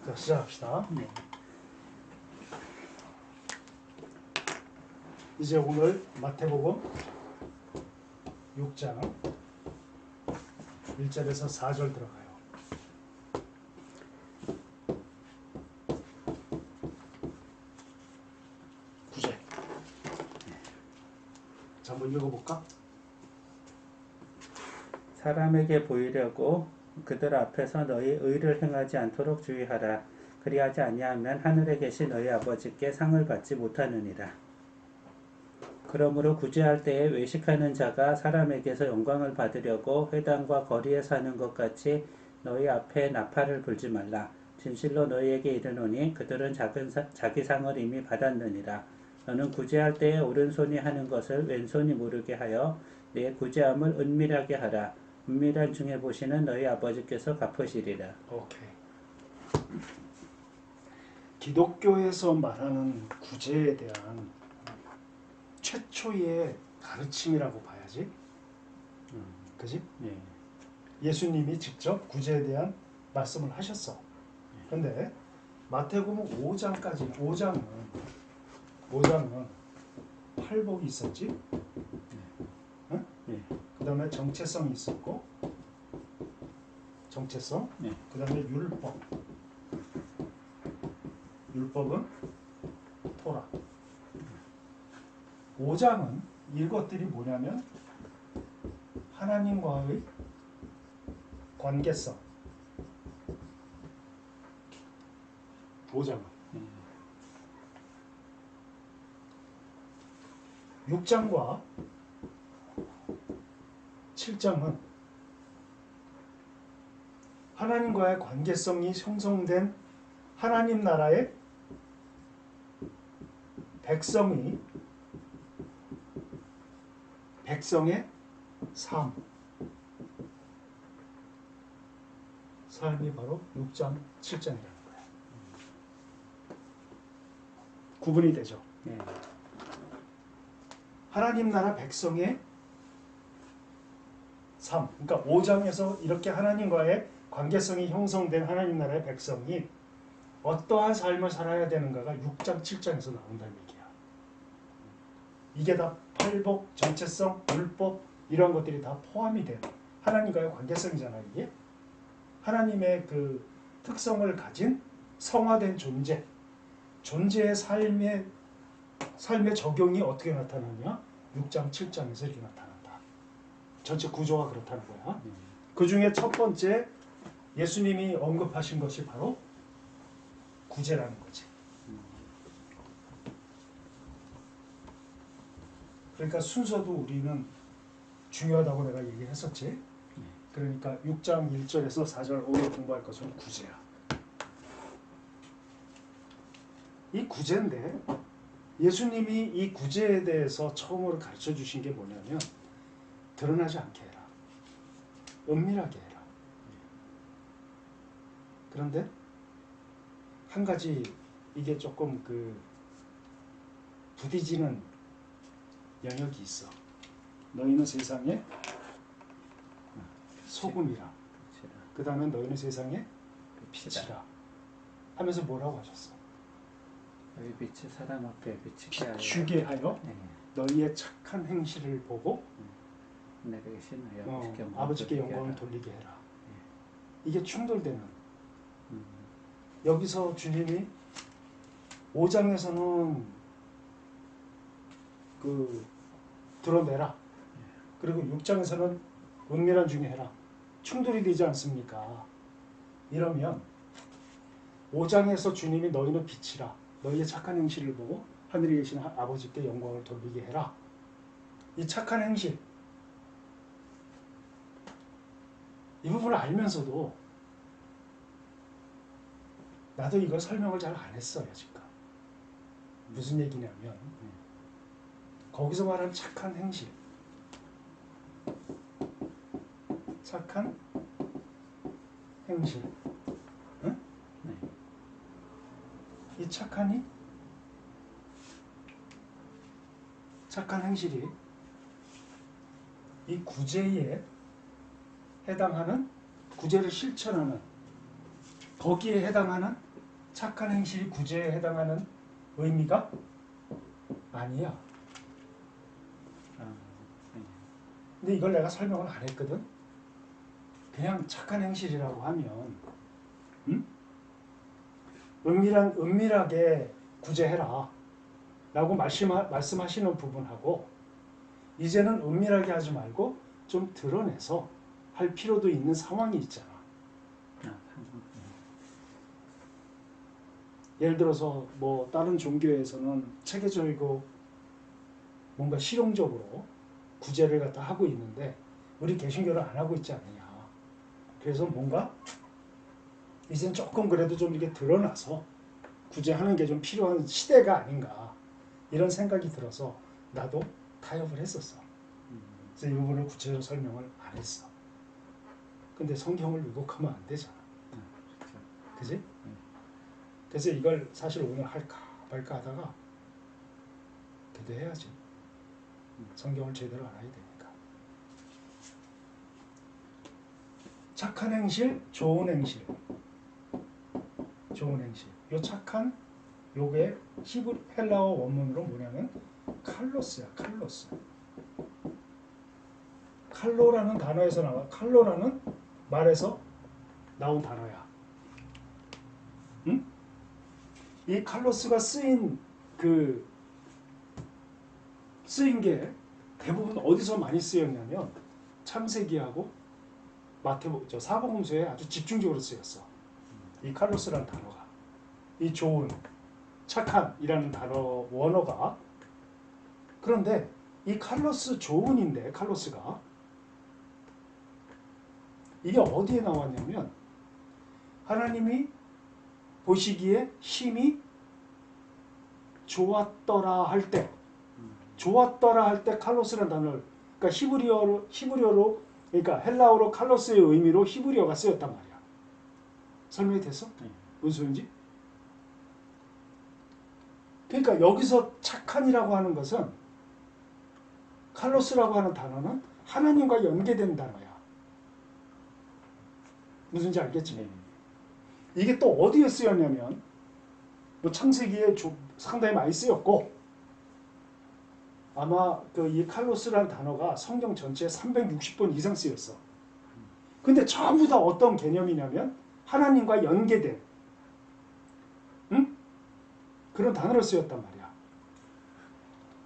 자, 시작합시다. 네. 이제 오늘 마태복음 6장 1절에서 4절 들어가요. 구제. 자, 한번 읽어볼까? 사람에게 보이려고 그들 앞에서 너희 의를 행하지 않도록 주의하라. 그리하지 아니하면 하늘에 계신 너희 아버지께 상을 받지 못하느니라. 그러므로 구제할 때에 외식하는 자가 사람에게서 영광을 받으려고 회당과 거리에 사는 것 같이 너희 앞에 나팔을 불지 말라. 진실로 너희에게 이르노니 그들은 자기 상을 이미 받았느니라. 너는 구제할 때에 오른손이 하는 것을 왼손이 모르게 하여 내 구제함을 은밀하게 하라. 은밀한 중에 보시는 너희 아버지께서 갚으시리라. 오케이. 기독교에서 말하는 구제에 대한 최초의 가르침이라고 봐야지. 그지? 네. 예수님이 직접 구제에 대한 말씀을 하셨어. 근데 마태복음 5장은 팔복이 있었지. 응? 네. 그 다음에 정체성이 있었고, 정체성. 네. 그 다음에 율법. 율법은 토라. 5장은 이것들이 뭐냐면 하나님과의 관계성. 5장은. 6장과 7장은 하나님과의 관계성이 형성된 하나님 나라의 백성의 삶이 바로 6장, 7장이라는 거예요. 구분이 되죠. 네. 하나님 나라 백성의 삶. 그러니까 5장에서 이렇게 하나님과의 관계성이 형성된 하나님 나라의 백성이 어떠한 삶을 살아야 되는가가 6장, 7장에서 나온다는 얘기야. 이게 다 팔복, 정체성, 율법 이런 것들이 다 포함이 된 하나님과의 관계성이잖아요. 이게 하나님의 그 특성을 가진 성화된 존재의 삶의 적용이 어떻게 나타나냐? 6장, 7장에서 이렇게 나타난다. 전체 구조가 그렇다는 거야. 그 중에 첫 번째 예수님이 언급하신 것이 바로 구제라는 거지. 그러니까 순서도 우리는 중요하다고 내가 얘기를 했었지. 그러니까 6장 1절에서 4절 오늘 공부할 것은 구제야. 이 구제인데 예수님이 이 구제에 대해서 처음으로 가르쳐 주신 게 뭐냐면 드러나지 않게 해라. 은밀하게 해라. 그런데 한 가지 이게 조금 부딪히는 영역이 있어. 너희는 세상의 소금이라. 그 다음에 너희는 세상의 빛이라. 하면서 뭐라고 하셨어? 너희 빛이 사람 앞에 비추게 하여 네. 너희의 착한 행실을 보고 내게 계신 아버지께 영광을 돌리게 해라. 이게 충돌되는. 여기서 주님이 5장에서는 드러내라. 그리고 6장에서는 은밀한 중에 해라. 충돌이 되지 않습니까? 이러면 5장에서 주님이 너희는 빛이라. 너희의 착한 행실을 보고 하늘에 계신 아버지께 영광을 돌리게 해라. 이 착한 행실. 이 부분을 알면서도 나도 이걸 설명을 잘 안 했어요, 지금. 무슨 얘기냐면 거기서 말하는 착한 행실. 착한 행실. 응? 네. 이 착한 행실이 이 구제에 해당하는, 구제를 실천하는, 거기에 해당하는 착한 행실이 구제에 해당하는 의미가 아니야. 아, 네. 근데 이걸 내가 설명을 안 했거든. 그냥 착한 행실이라고 하면 은밀하게 구제해라 라고 말씀하시는 부분하고 이제는 은밀하게 하지 말고 좀 드러내서 할 필요도 있는 상황이 있잖아. 아, 예를 들어서 뭐 다른 종교에서는 체계적이고 뭔가 실용적으로 구제를 갖다 하고 있는데 우리 개신교는 안 하고 있지 않느냐. 그래서 뭔가 이젠 조금 그래도 좀 이렇게 드러나서 구제하는 게 좀 필요한 시대가 아닌가 이런 생각이 들어서 나도 타협을 했었어. 그래서 이 부분을 구체적으로 설명을 안 했어. 근데 성경을 왜곡하면 안 되잖아. 그렇죠. 그지? 그래서 이걸 사실 오늘 할까 말까 하다가 그래도 해야지. 성경을 제대로 알아야 되니까. 착한 행실, 좋은 행실. 좋은 행실. 요 착한 요게 헬라어 원문으로 뭐냐면 칼로스야. 칼로스. 칼로라는 단어에서 나와. 칼로라는 말에서 나온 단어야. 응? 이 칼로스가 쓰인 게 대부분 어디서 많이 쓰였냐면 창세기하고 사복음서에 아주 집중적으로 쓰였어. 이 칼로스라는 단어가. 이 좋은, 착한이라는 단어 원어가. 그런데 이 칼로스 좋은인데 칼로스가 이게 어디에 나왔냐면 하나님이 보시기에 힘이 좋았더라 할 때 칼로스라는 단어를 그러니까 히브리어로 그러니까 헬라어로 칼로스의 의미로 히브리어가 쓰였단 말이야. 설명이 됐어? 무슨 소리인지? 그러니까 여기서 착한이라고 하는 것은 칼로스라고 하는 단어는 하나님과 연계된 단어야. 무슨지 알겠지? 네. 이게 또 어디에 쓰였냐면 뭐 창세기에 상당히 많이 쓰였고 아마 이 칼로스라는 단어가 성경 전체에 360번 이상 쓰였어. 근데 전부 다 어떤 개념이냐면 하나님과 연계된 그런 단어로 쓰였단 말이야.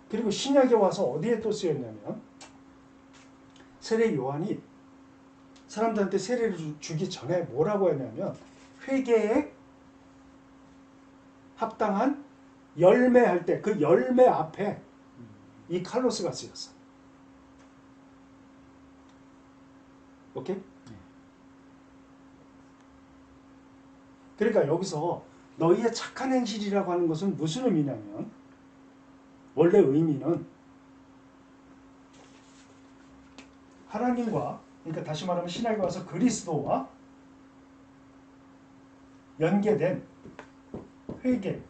그리고 신약에 와서 어디에 또 쓰였냐면 세례 요한이 사람들한테 세례를 주기 전에 뭐라고 했냐면 회개에 합당한 열매할 때 그 열매 앞에 이 칼로스가 쓰였어. 오케이? 그러니까 여기서 너희의 착한 행실이라고 하는 것은 무슨 의미냐면 원래 의미는 하나님과 그러니까 다시 말하면 신약에 와서 그리스도와 연계된 회개,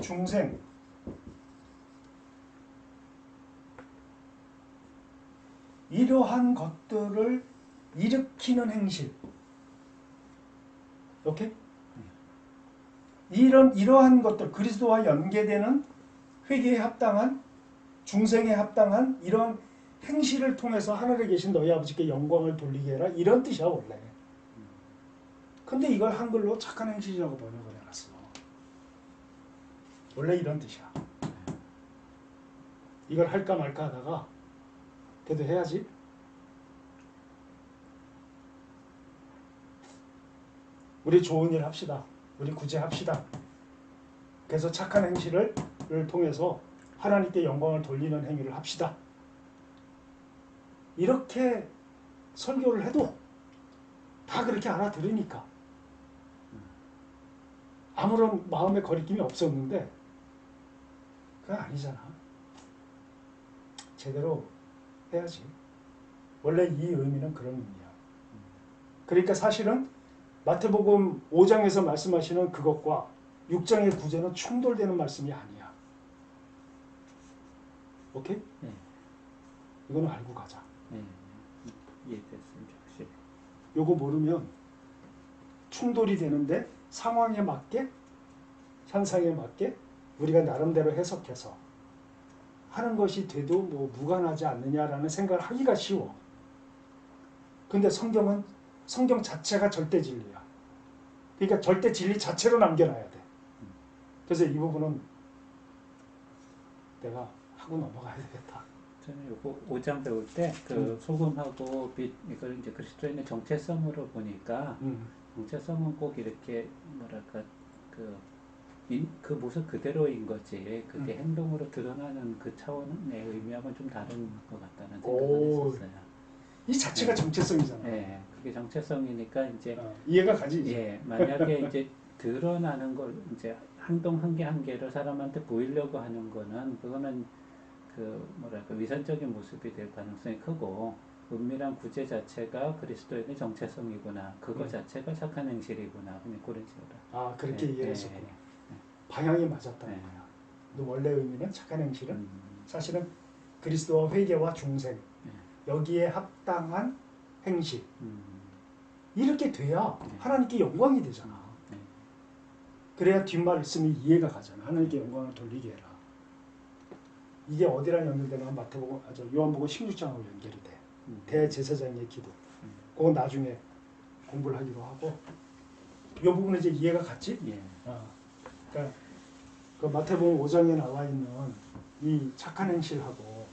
중생, 이러한 것들을 일으키는 행실. 오케이? 이러한 것들, 그리스도와 연계되는 회개에 합당한, 중생에 합당한 이런 행실을 통해서 하늘에 계신 너희 아버지께 영광을 돌리게 해라. 이런 뜻이야, 원래. 근데 이걸 한글로 착한 행실이라고 번역을 해놨어. 원래 이런 뜻이야. 이걸 할까 말까 하다가 그래도 해야지. 우리 좋은 일 합시다. 우리 구제합시다. 그래서 착한 행실을 통해서 하나님께 영광을 돌리는 행위를 합시다. 이렇게 설교를 해도 다 그렇게 알아들으니까 아무런 마음의 거리낌이 없었는데 그건 아니잖아. 제대로 해야지. 원래 이 의미는 그런 의미야. 그러니까 사실은 마태복음 5장에서 말씀하시는 그것과 6장의 구제는 충돌되는 말씀이 아니야. 오케이? 네. 이거는 알고 가자. 네. 이해됐습니다. 확실히. 요거 모르면 충돌이 되는데 상황에 맞게 현상에 맞게 우리가 나름대로 해석해서 하는 것이 돼도 뭐 무관하지 않느냐라는 생각을 하기가 쉬워. 근데 성경은 성경 자체가 절대 진리야. 그러니까 절대 진리 자체로 남겨놔야 돼. 그래서 이 부분은 내가 하고 넘어가야 되겠다. 저는 요거 5장 배울 때 그 소금하고 빛 이걸 이제 그리스도인의 정체성으로 보니까 정체성은 꼭 이렇게 뭐랄까 그 모습 그대로인 거지 그게 행동으로 드러나는 그 차원의 의미하고는 좀 다른 것 같다는 생각을 했었어요. 이 자체가 정체성이잖아. 네, 그게 정체성이니까 이제 이해가 가지. 이제. 예, 만약에 이제 드러나는 걸 이제 행동 한 개 한 개를 사람한테 보이려고 하는 거는 그거는 그 뭐랄까 위선적인 모습이 될 가능성이 크고 은밀한 구제 자체가 그리스도인의 정체성이구나. 그거 자체가 착한 행실이구나. 그냥 그런 식으로. 그렇게 예, 이해했었구나. 예, 방향이 맞았다는 예. 거야. 근데 원래 의미는 착한 행실은 음, 사실은 그리스도와 회개와 중생 여기에 합당한 행실 이렇게 돼야 하나님께 영광이 되잖아. 그래야 뒷말씀이 이해가 가잖아. 하나님께 영광을 돌리게 해라. 이게 어디랑 연결되냐면 마태복음, 요한복음 16장하고 연결이 돼. 대제사장의 기도. 그건 나중에 공부를 하기로 하고. 이 부분은 이제 이해가 갔지? 예. 그러니까 그 마태복음 5장에 나와 있는 이 착한 행실하고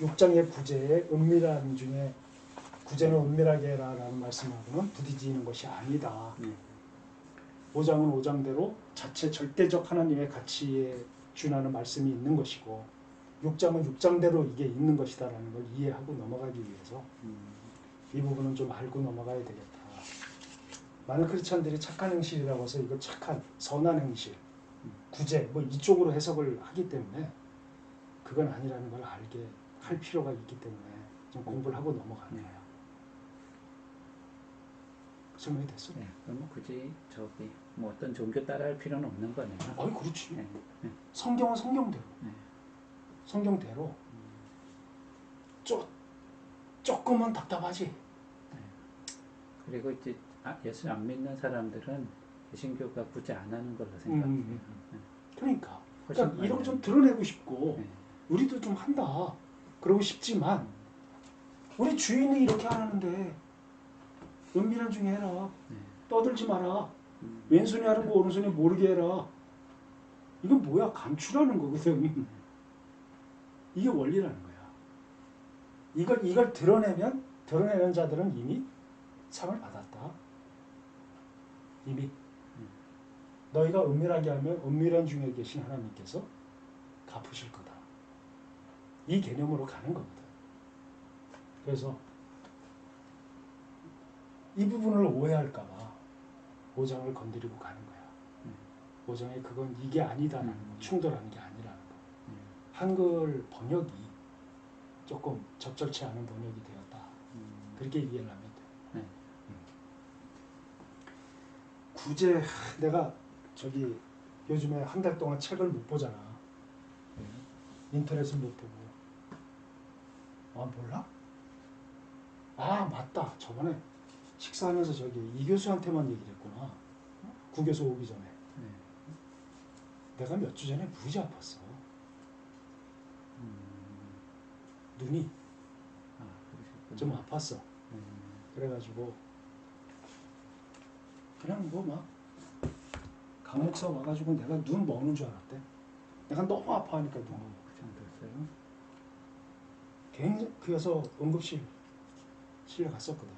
6장의 구제의 은밀한 중에 구제는 은밀하게 해라라는 말씀하고는 부딪히는 것이 아니다. 5장은 5장대로 자체 절대적 하나님의 가치에 준하는 말씀이 있는 것이고 6장은 6장대로 이게 있는 것이다라는 걸 이해하고 넘어가기 위해서 이 부분은 좀 알고 넘어가야 되겠다. 많은 크리스찬들이 착한 행실이라고 해서 이거 착한 선한 행실, 구제 뭐 이쪽으로 해석을 하기 때문에 그건 아니라는 걸 알게 할 필요가 있기 때문에 좀 공부를 하고 넘어가는 거예요. 설명이 됐어? 네, 그럼 굳이 뭐 어떤 종교 따라할 필요는 없는 거네요. 그렇지. 네, 네. 성경은 성경대로. 네. 성경대로. 조금은 답답하지. 네. 그리고 이제 예수 안 믿는 사람들은 개신교가 굳이 안 하는 걸로 생각해요. 네. 그러니까 훨씬 이런 거 많아요. 좀 드러내고 싶고 네. 우리도 좀 한다. 그러고 싶지만 우리 주인이 이렇게 하는데 은밀한 중에 해라. 네. 떠들지 마라. 왼손이 하는 거 오른손이 모르게 해라. 이건 뭐야? 감추라는 거거든. 이게 원리라는 거야. 이걸 드러내는 자들은 이미 상을 받았다. 이미 너희가 은밀하게 하면 은밀한 중에 계신 하나님께서 갚으실 거다. 이 개념으로 가는 거거든. 그래서 이 부분을 오해할까봐 5장을 건드리고 가는 거야. 5장에 그건 이게 아니다라는 거, 충돌하는 게 아니라는 거. 한글 번역이 조금 적절치 않은 번역이 되었다. 그렇게 이해를 하면 돼. 구제, 내가 요즘에 한 달 동안 책을 못 보잖아. 인터넷을 못 보고. 몰라? 맞다. 저번에 식사하면서 이 교수한테만 얘기를 했구나. 구교수 오기 전에. 내가 몇 주 전에 무지 아팠어. 눈이 좀 아팠어. 그래가지고 그냥 강 목사 와가지고 내가 눈 먹는 줄 알았대. 내가 너무 아파하니까 눈. 그 정도였어요? 굉장히 그래서 응급실 갔었거든.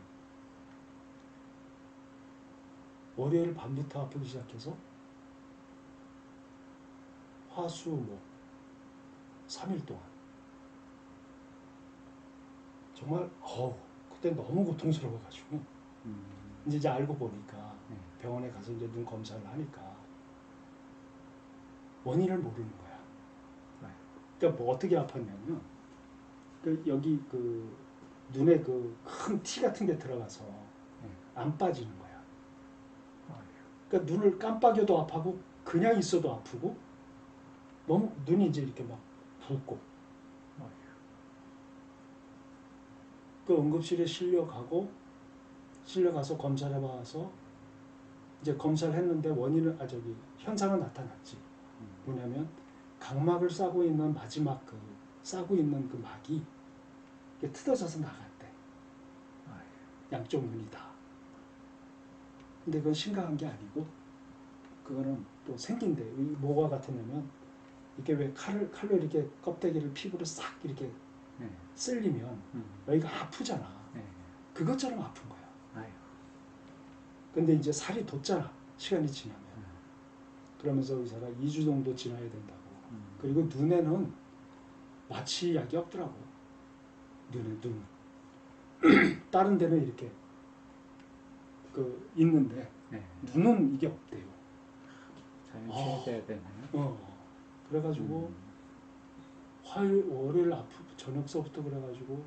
월요일 밤부터 아프기 시작해서 화수목 3일 동안 정말 그때 너무 고통스러워가지고 이제 알고 보니까 병원에 가서 이제 눈 검사를 하니까 원인을 모르는 거야. 그러니까 뭐 어떻게 아팠냐면 여기 눈에 큰 티 같은 게 들어가서 안 빠지는 거야. 그러니까 눈을 깜빡여도 아파고 그냥 있어도 아프고 너무 눈이 이제 이렇게 막 붓고 그 응급실에 실려가서 검사를 해봐서 이제 검사를 했는데 원인은 현상은 나타났지. 뭐냐면 각막을 싸고 있는 마지막 싸고 있는 그 막이 이게 뜯어져서 나갔대. 양쪽 눈이 다. 근데 그건 심각한 게 아니고 그거는 또 생긴데 뭐가 같으냐면 이게 왜 칼로 이렇게 껍데기를 피부로 싹 이렇게 네. 쓸리면 여기가 아프잖아. 네. 그것처럼 아픈 거야. 아유. 근데 이제 살이 돋잖아. 시간이 지나면. 그러면서 의사가 2주 정도 지나야 된다고. 그리고 눈에는 마취약이 없더라고. 눈. 다른 데는 이렇게 있는데 네. 눈은 이게 없대요. 자연치유돼야 되나요? 그래가지고 화요일, 월요일 저녁서부터 그래가지고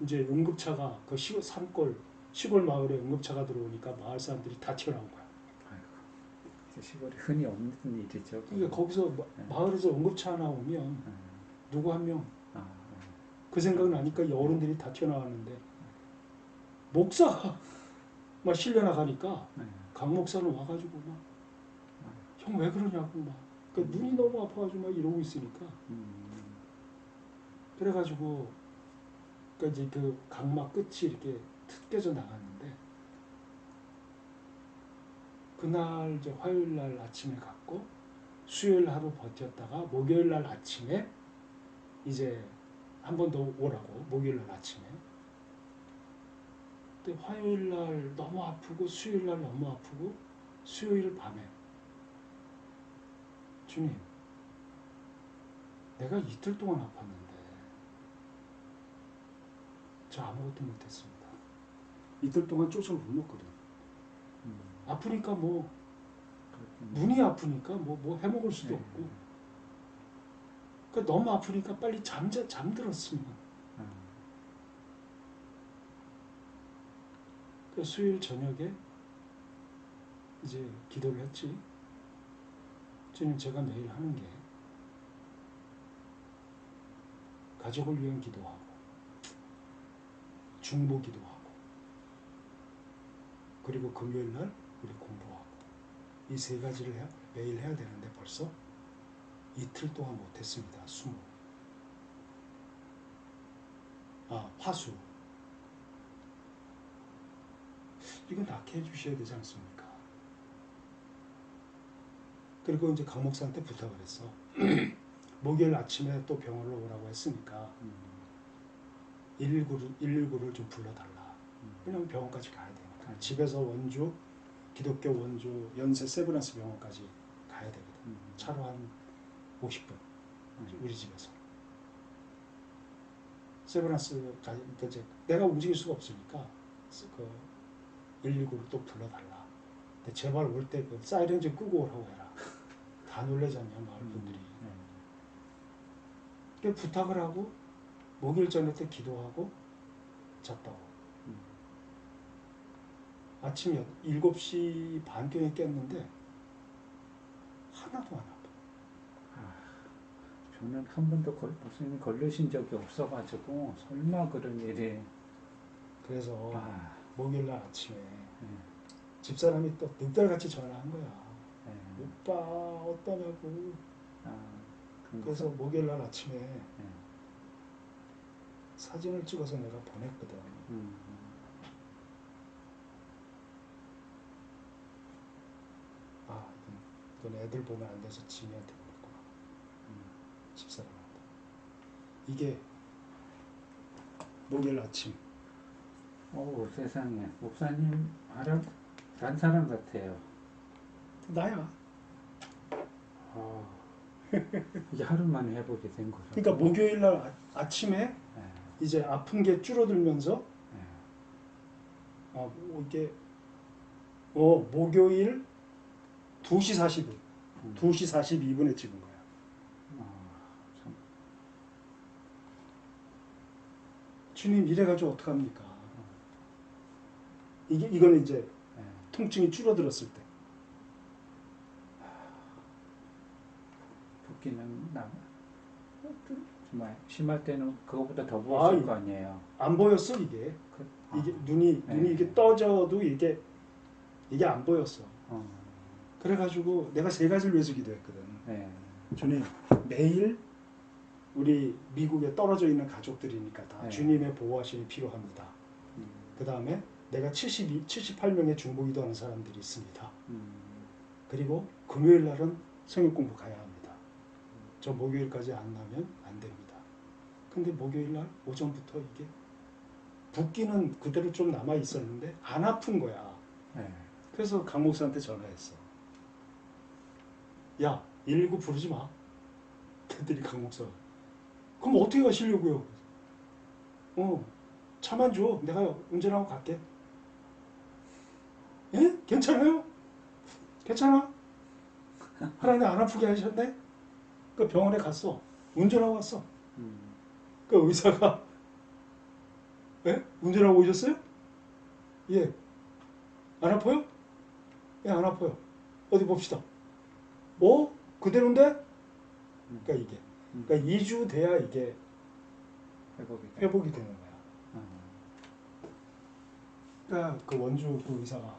이제 응급차가 그 시골 마을에 응급차가 들어오니까 마을 사람들이 다 튀어나온 거야. 아이고, 시골에 흔히 없는 일이죠. 그러니까 거기서 마을에서 응급차 하나 오면 누구 한 명 그 생각 나니까 어른들이 다 튀어나왔는데 목사가 막 실려 나가니까 강 목사는 와가지고 막 형 왜 그러냐고 막 눈이 너무 아파가지고 막 이러고 있으니까 그래가지고 그러니까 이제 그 각막 끝이 이렇게 뜯겨져 나갔는데 그날 이제 화요일 날 아침에 갔고 수요일 하루 버텼다가 목요일 날 아침에 이제 한 번 더 오라고 목요일 날 아침에 근데 화요일 날 너무 아프고 수요일 날 너무 아프고 수요일 밤에 주님 내가 이틀 동안 아팠는데 저 아무것도 못했습니다. 이틀 동안 쪼sol 굶었거든. 아프니까 뭐 눈이 아프니까 뭐 해먹을 수도 없고 그러니까 너무 아프니까 빨리 잠들었으면 그 수요일 저녁에 이제 기도를 했지. 주님 제가 매일 하는 게 가족을 위한 기도하고 중보 기도하고 그리고 금요일 날 우리 공부하고 이 세 가지를 매일 해야 되는데 벌써 이틀 동안 못했습니다. 화수 이건 낫게 해주셔야 되지 않습니까? 그리고 이제 강 목사한테 부탁을 했어. 목요일 아침에 또 병원으로 오라고 했으니까 119를 좀 불러달라. 왜냐면 병원까지 가야 되니까. 집에서 기독교 원주 연세 세브란스 병원까지 가야 되거든. 차로 한 50분. 우리 집에서. 세브란스까지 이제 내가 움직일 수가 없으니까 119를 또 불러달라. 근데 제발 올 때 그 사이렌 좀 끄고 오라고 해라. 다 놀래잖냐 마을 분들이. 그러니까 부탁을 하고 목요일 저녁 때 기도하고 잤다고. 아침 7시 반경에 깼는데 하나도 안 아파. 저는 한 번도 목사님 걸리신 적이 없어가지고 설마 그런 일이. 그래서 목요일 날 아침에 집사람이 또 늑대같이 전화한 거야. 오빠 어떠냐고. 그래서 목요일 날 아침에 사진을 찍어서 내가 보냈거든. 이건 애들 보면 안 돼서 지미한테 보냈구나. 집사람한테. 이게 목요일 아침. 세상에. 목사님 단 사람 같아요. 나야. 이게 하루 만에 해보게 된 거죠. 그러니까 목요일 날 아침에 이제 아픈 게 줄어들면서 이게 목요일 2시 40분 2시 42분에 찍은 거야. 참. 주님 이래가지고 어떡합니까? 이거는 이제 통증이 줄어들었을 때. 붓기는 정말 심할 때는 그거보다 더 보였을 거 아니에요. 안 보였어 이게. 이게 눈이 이게 떠져도 이게 이게 안 보였어. 어. 그래가지고 내가 세 가지를 위해서 기도했거든. 네. 주님, 매일 우리 미국에 떨어져 있는 가족들이니까 다 네. 주님의 보호하심이 필요합니다. 그 다음에 내가 78명의 중보기도 하는 사람들이 있습니다. 그리고 금요일 날은 성역 공부 가야 합니다. 저 목요일까지 안 나면 안 됩니다. 근데 목요일 날 오전부터 이게 붓기는 그대로 좀 남아 있었는데 안 아픈 거야. 네. 그래서 강 목사한테 전화했어. 야, 119 부르지 마. 그랬더니 강 목사가 그럼 어떻게 가시려고요? 차만 줘. 내가 운전하고 갈게. 예? 괜찮아요? 괜찮아? 하나님 안 아프게 하셨네? 그 병원에 갔어. 운전하고 왔어. 그 의사가 예? 운전하고 오셨어요? 예. 안 아파요? 예, 안 아파요. 어디 봅시다. 그대로인데? 그러니까 이게. 그러니까 2주 돼야 이게 회복이 되는 거야. 그러니까 그 원주 그 의사가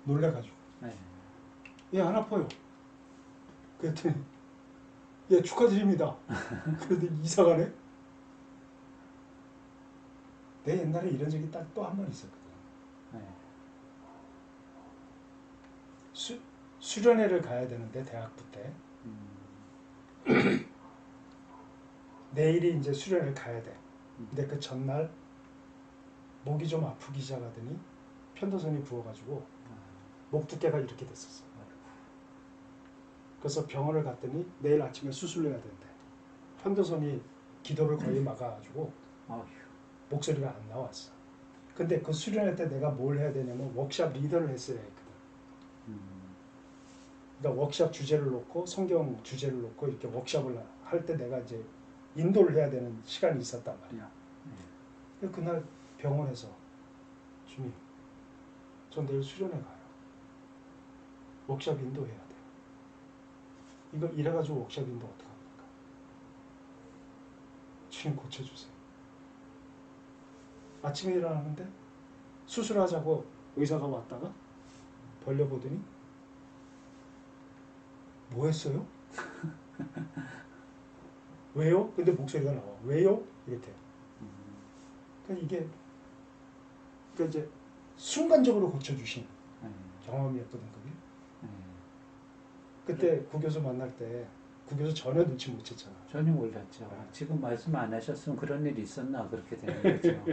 놀래가지고 네. 예, 안 아파요. 그랬더니 예, 축하드립니다. 그랬더니 이사가네. 내 옛날에 이런 적이 딱 또 한 번 있었거든. 네. 수련회를 가야 되는데 대학부 때 내일이 이제 수련회를 가야 돼. 근데 그 전날 목이 좀 아프기 시작하더니 편도선이 부어가지고 목 두께가 이렇게 됐었어. 그래서 병원을 갔더니 내일 아침에 수술을 해야 된대. 편도선이 기도를 거의 막아가지고 목소리가 안 나왔어. 근데 그 수련회 때 내가 뭘 해야 되냐면 워크샵 리더를 했어야 했거든. 그러니까 워크샵 주제를 놓고 성경 주제를 놓고 이렇게 워크샵을 할 때 내가 이제 인도를 해야 되는 시간이 있었단 말이야. 그날 병원에서 주님, 전 내일 수련회 가요. 워크샵 인도해야 돼요. 이거 이래가지고 워크샵 인도 어떡합니까? 주님 고쳐주세요. 아침에 일어나는데 수술하자고 의사가 왔다가 벌려보더니 뭐 했어요? 왜요? 근데 목소리가 나와. 왜요? 이렇게. 그러니까 이게 그러니까 이제 순간적으로 고쳐주신 경험이었거든 그게. 그때 구교수 만날 때 구교수 전혀 눈치 못 챘잖아. 전혀 몰랐죠. 지금 말씀 안 하셨으면 그런 일이 있었나 그렇게 되는 거죠.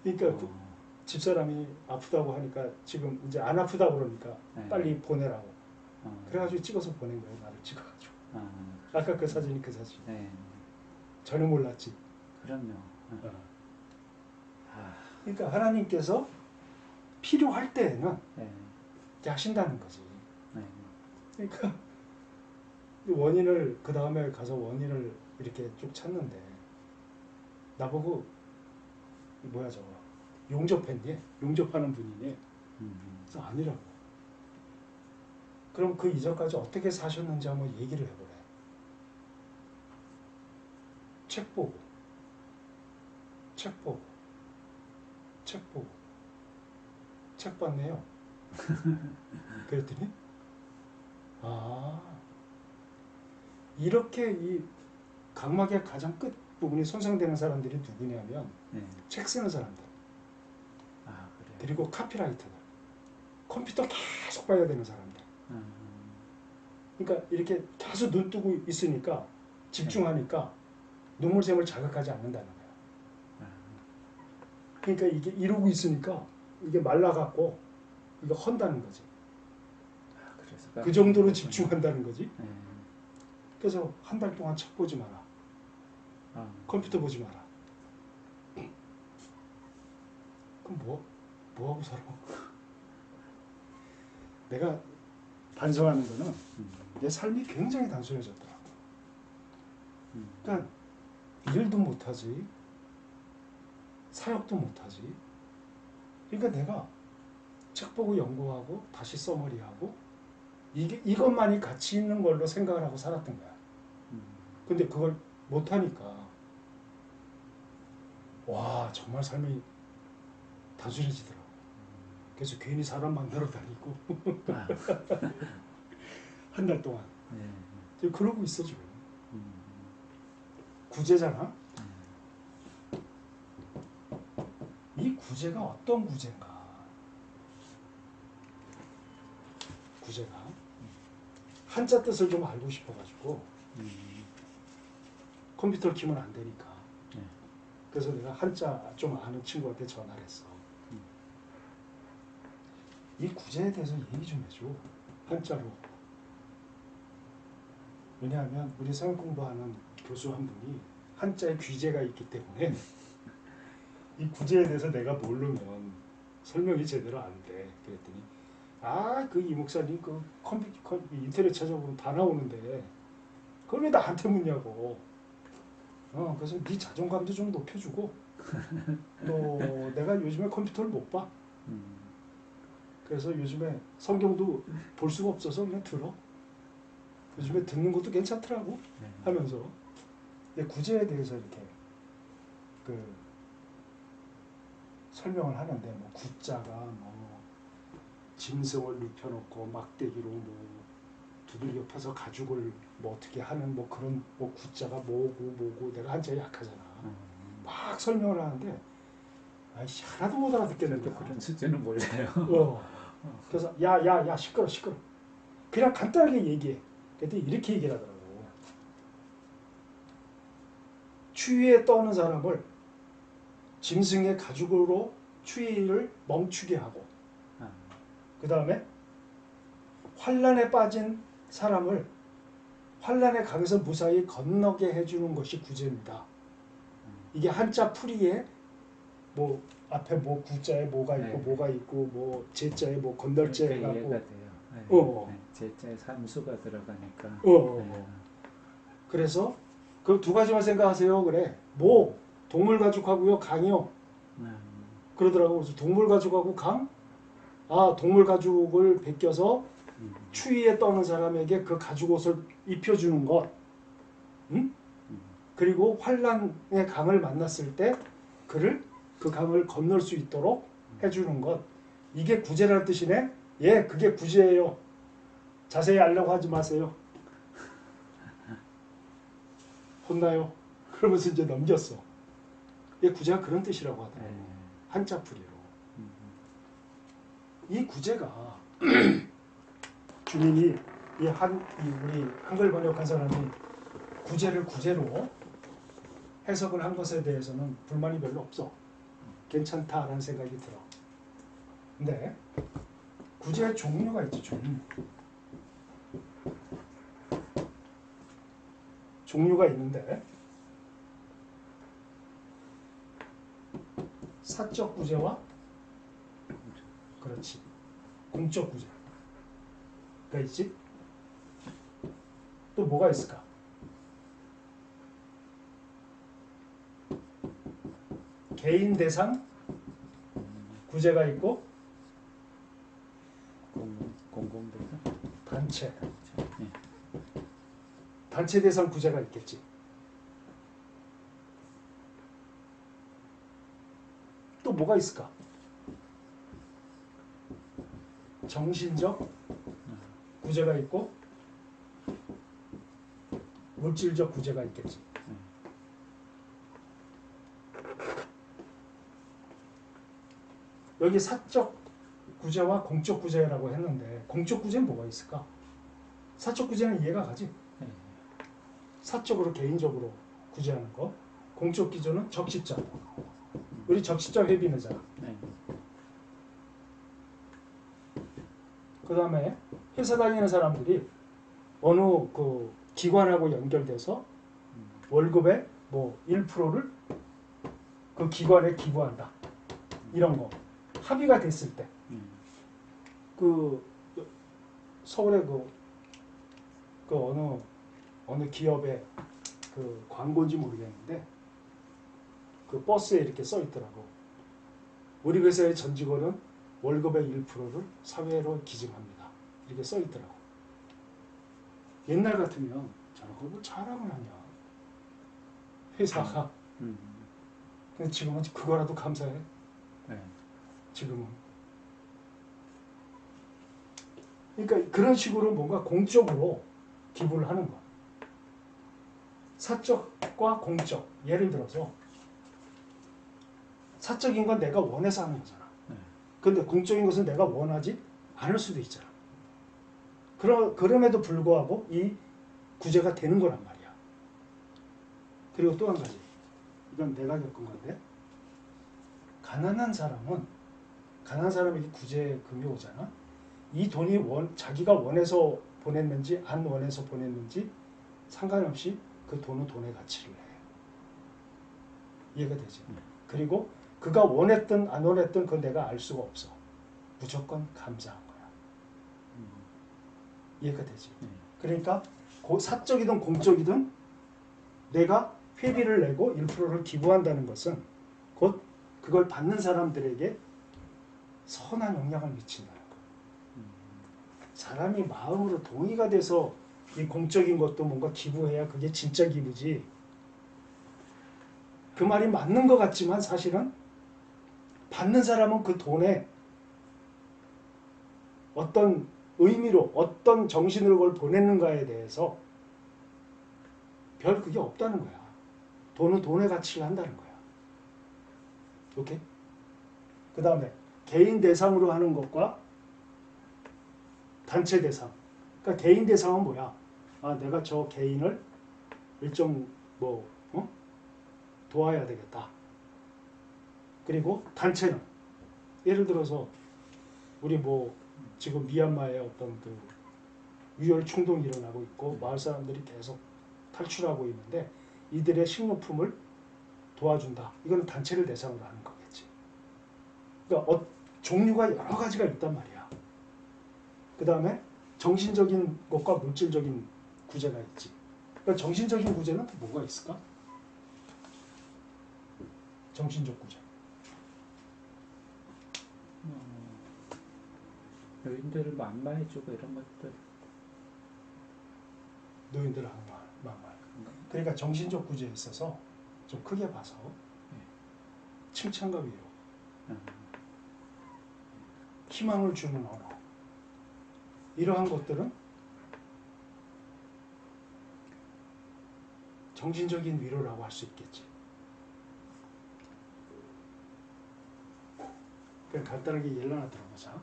그러니까 집사람이 아프다고 하니까 지금 이제 안 아프다고 그러니까 빨리 보내라고. 그래가지고 찍어서 보낸 거예요. 나를 찍어가지고. 아까 그 사진이 그 사진. 전혀 몰랐지. 그럼요. 그러니까 하나님께서 필요할 때에는 이렇게 하신다는 거지. 그러니까 원인을 그 다음에 가서 원인을 이렇게 쭉 찾는데 나보고 뭐야 저거 용접했니? 용접하는 분이니? 그래서 아니라고. 그럼 그 이전까지 어떻게 사셨는지 한번 얘기를 해보래. 책 보고 책 봤네요. 그랬더니 이렇게 이 각막의 가장 끝 부분이 손상되는 사람들이 누구냐면 책 쓰는 사람들. 그리고 카피라이터들. 컴퓨터 계속 봐야 되는 사람들. 그러니까 이렇게 계속 눈 뜨고 있으니까 집중하니까 눈물샘을 자극하지 않는다는 거야. 그러니까 이게 이러고 있으니까 이게 말라갖고 이거 헌다는 거지. 그 정도로 집중한다는 거지. 그래서 한 달 동안 책 보지 마라. 컴퓨터 보지 마라. 그럼 뭐 하고 살아? 내가 반성하는 거는 내 삶이 굉장히 단순해졌더라고. 그러니까 일도 못하지, 사역도 못하지. 그러니까 내가 책 보고 연구하고 다시 써머리하고 이것만이 가치 있는 걸로 생각을 하고 살았던 거야. 근데 그걸 못하니까 와 정말 삶이 단순해지더라고. 그래서 괜히 사람 만나러 다니고 아, 한 달 동안 네. 지금 그러고 있어 지금. 음, 구제잖아. 이 구제가 어떤 구제인가? 구제가 한자 뜻을 좀 알고 싶어가지고 컴퓨터를 키면 안 되니까. 네. 그래서 내가 한자 좀 아는 친구한테 전화를 했어. 이 구제에 대해서 얘기 좀 해줘. 한자로. 왜냐하면 우리 성역 공부하는 교수 한 분이 한자에 귀재가 있기 때문에 이 구제에 대해서 내가 모르면 설명이 제대로 안 돼. 그랬더니 그 이 목사님 그 인터넷 찾아보면 다 나오는데 그걸 왜 나한테 묻냐고. 그래서 네 자존감도 좀 높여주고 또 내가 요즘에 컴퓨터를 못 봐. 그래서 요즘에 성경도 볼 수가 없어서 그냥 들어. 요즘에 듣는 것도 괜찮더라고 하면서. 근데 구제에 대해서 이렇게 그 설명을 하는데 뭐 구자가 뭐 짐승을 눕혀놓고 막대기로 뭐 두들겨 패서 가죽을 뭐 어떻게 하는 뭐 그런 뭐 구자가 뭐고 내가 한자 약하잖아. 막 설명을 하는데 아이씨 하나도 못 알아듣겠는 저도 거야. 그런 수준은 몰라요. 그래서 야 시끄러. 그냥 간단하게 얘기해. 그랬더니 이렇게 얘기를 하더라고. 추위에 떠는 사람을 짐승의 가죽으로 추위를 멈추게 하고 그 다음에 환란에 빠진 사람을 환란의 강에서 무사히 건너게 해주는 것이 구제입니다. 이게 한자 풀이에 뭐 앞에 뭐 구자에 뭐가 있고 네. 뭐가 있고 뭐 제자에 뭐 건널제 그러니까 해갖고 이해가 돼요. 네. 어. 제자에 삼수가 들어가니까. 어. 그래서 그 두 가지만 생각하세요. 그래. 뭐 동물 가죽하고요 강이요. 그러더라고. 그래서 동물 가죽하고 강. 동물 가죽을 벗겨서 추위에 떠는 사람에게 그 가죽 옷을 입혀주는 것. 응? 그리고 환란의 강을 만났을 때 그 강을 건널 수 있도록 해주는 것. 이게 구제라는 뜻이네. 예, 그게 구제예요. 자세히 알려고 하지 마세요. 혼나요. 그러면서 이제 넘겼어. 이 구제가 그런 뜻이라고 하더라고. 한자 풀이로. 이 구제가 주님이 우리 한글 번역한 사람이 구제를 구제로 해석을 한 것에 대해서는 불만이 별로 없어. 괜찮다라는 생각이 들어. 근데 구제의 종류가 있지. 종류가 있는데 사적 구제와 그렇지 공적 구제가 있지. 또 뭐가 있을까? 개인 대상 구제가 있고 공공대상. 단체 대상 구제가 있겠지. 또 뭐가 있을까? 정신적 구제가 있고 물질적 구제가 있겠지. 여기 사적 구제와 공적 구제라고 했는데 공적 구제는 뭐가 있을까? 사적 구제는 이해가 가지. 사적으로 개인적으로 구제하는 거. 공적 기조는 적십자. 우리 적십자 회비내잖아. 그 다음에 회사 다니는 사람들이 어느 그 기관하고 연결돼서 월급의 뭐 1%를 그 기관에 기부한다. 이런 거. 합의가 됐을 때. 그 서울에 그 어느 기업의 그 광고인지 모르겠는데 그 버스에 이렇게 써 있더라고. 우리 회사의 전 직원은 월급의 1%를 사회로 기증합니다. 이렇게 써 있더라고. 옛날 같으면 저런 걸 뭐 자랑을 하냐. 회사가. 근데 지금은 그거라도 감사해. 지금은. 그러니까 그런 식으로 뭔가 공적으로 기부를 하는 거야. 사적과 공적. 예를 들어서 사적인 건 내가 원해서 하는 거잖아. 근데 공적인 것은 내가 원하지 않을 수도 있잖아. 그럼에도 불구하고 이 구제가 되는 거란 말이야. 그리고 또 한 가지. 이건 내가 겪은 건데, 가난한 사람에게 구제금이 오잖아. 이 돈이 자기가 원해서 보냈는지 안 원해서 보냈는지 상관없이 그 돈은 돈의 가치를 해. 이해가 되지? 그리고 그가 원했든 안 원했든 그건 내가 알 수가 없어. 무조건 감사한 거야. 이해가 되지? 그러니까 사적이든 공적이든 내가 회비를 내고 1%를 기부한다는 것은 곧 그걸 받는 사람들에게 선한 영향을 미친다는 거야. 사람이 마음으로 동의가 돼서 이 공적인 것도 뭔가 기부해야 그게 진짜 기부지. 그 말이 맞는 것 같지만 사실은 받는 사람은 그 돈에 어떤 의미로 어떤 정신으로 그걸 보냈는가에 대해서 별 그게 없다는 거야. 돈은 돈의 가치를 한다는 거야. 오케이? 그 다음에 개인 대상으로 하는 것과 단체 대상. 그러니까 개인 대상은 뭐야? 내가 저 개인을 일정 도와야 되겠다. 그리고 단체는 예를 들어서 우리 지금 미얀마에 어떤 그 유혈 충동이 일어나고 있고 마을 사람들이 계속 탈출하고 있는데 이들의 식료품을 도와준다. 이건 단체를 대상으로 하는 거겠지. 그러니까 종류가 여러 가지가 있단 말이야. 그 다음에 정신적인 것과 물질적인 구제가 있지. 그러니까 정신적인 구제는 또 뭐가 있을까? 정신적 구제. 노인들을 만마해주고 이런 것들. 노인들 하는 말. 그러니까 정신적 구제에 있어서 좀 크게 봐서 칭찬과 위로, 희망을 주는 언어, 이러한 것들은 정신적인 위로라고 할 수 있겠지. 그냥 간단하게 예를 하나 들어보자.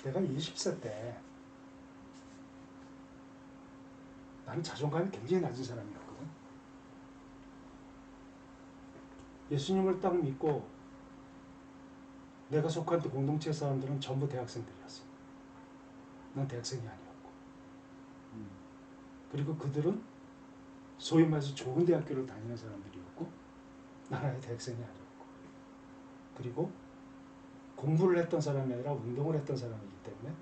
내가 20세 때 나는 자존감이 굉장히 낮은 사람이었거든. 예수님을 딱 믿고 내가 속한 공동체 사람들은 전부 대학생들이었어. 난 대학생이 아니었고. 그리고 그들은 소위 말해서 좋은 대학교를 다니는 사람들이었고 나는 아예 대학생이 아니었고. 그리고 공부를 했던 사람이 아니라 운동을 했던 사람이기 때문에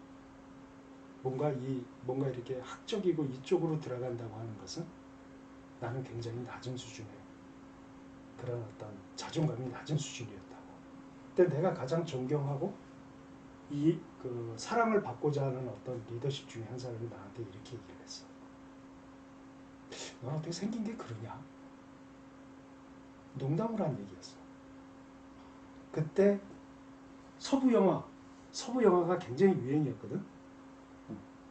뭔가 이렇게 학적이고 이쪽으로 들어간다고 하는 것은 나는 굉장히 낮은 수준의 그런 어떤 자존감이 낮은 수준이었다고. 근데 내가 가장 존경하고 그 사랑을 받고자 하는 어떤 리더십 중에 한 사람이 나한테 이렇게 얘기를 했어. 너 어떻게 생긴 게 그러냐? 농담을 한 얘기였어. 그때 서부 영화가 굉장히 유행이었거든.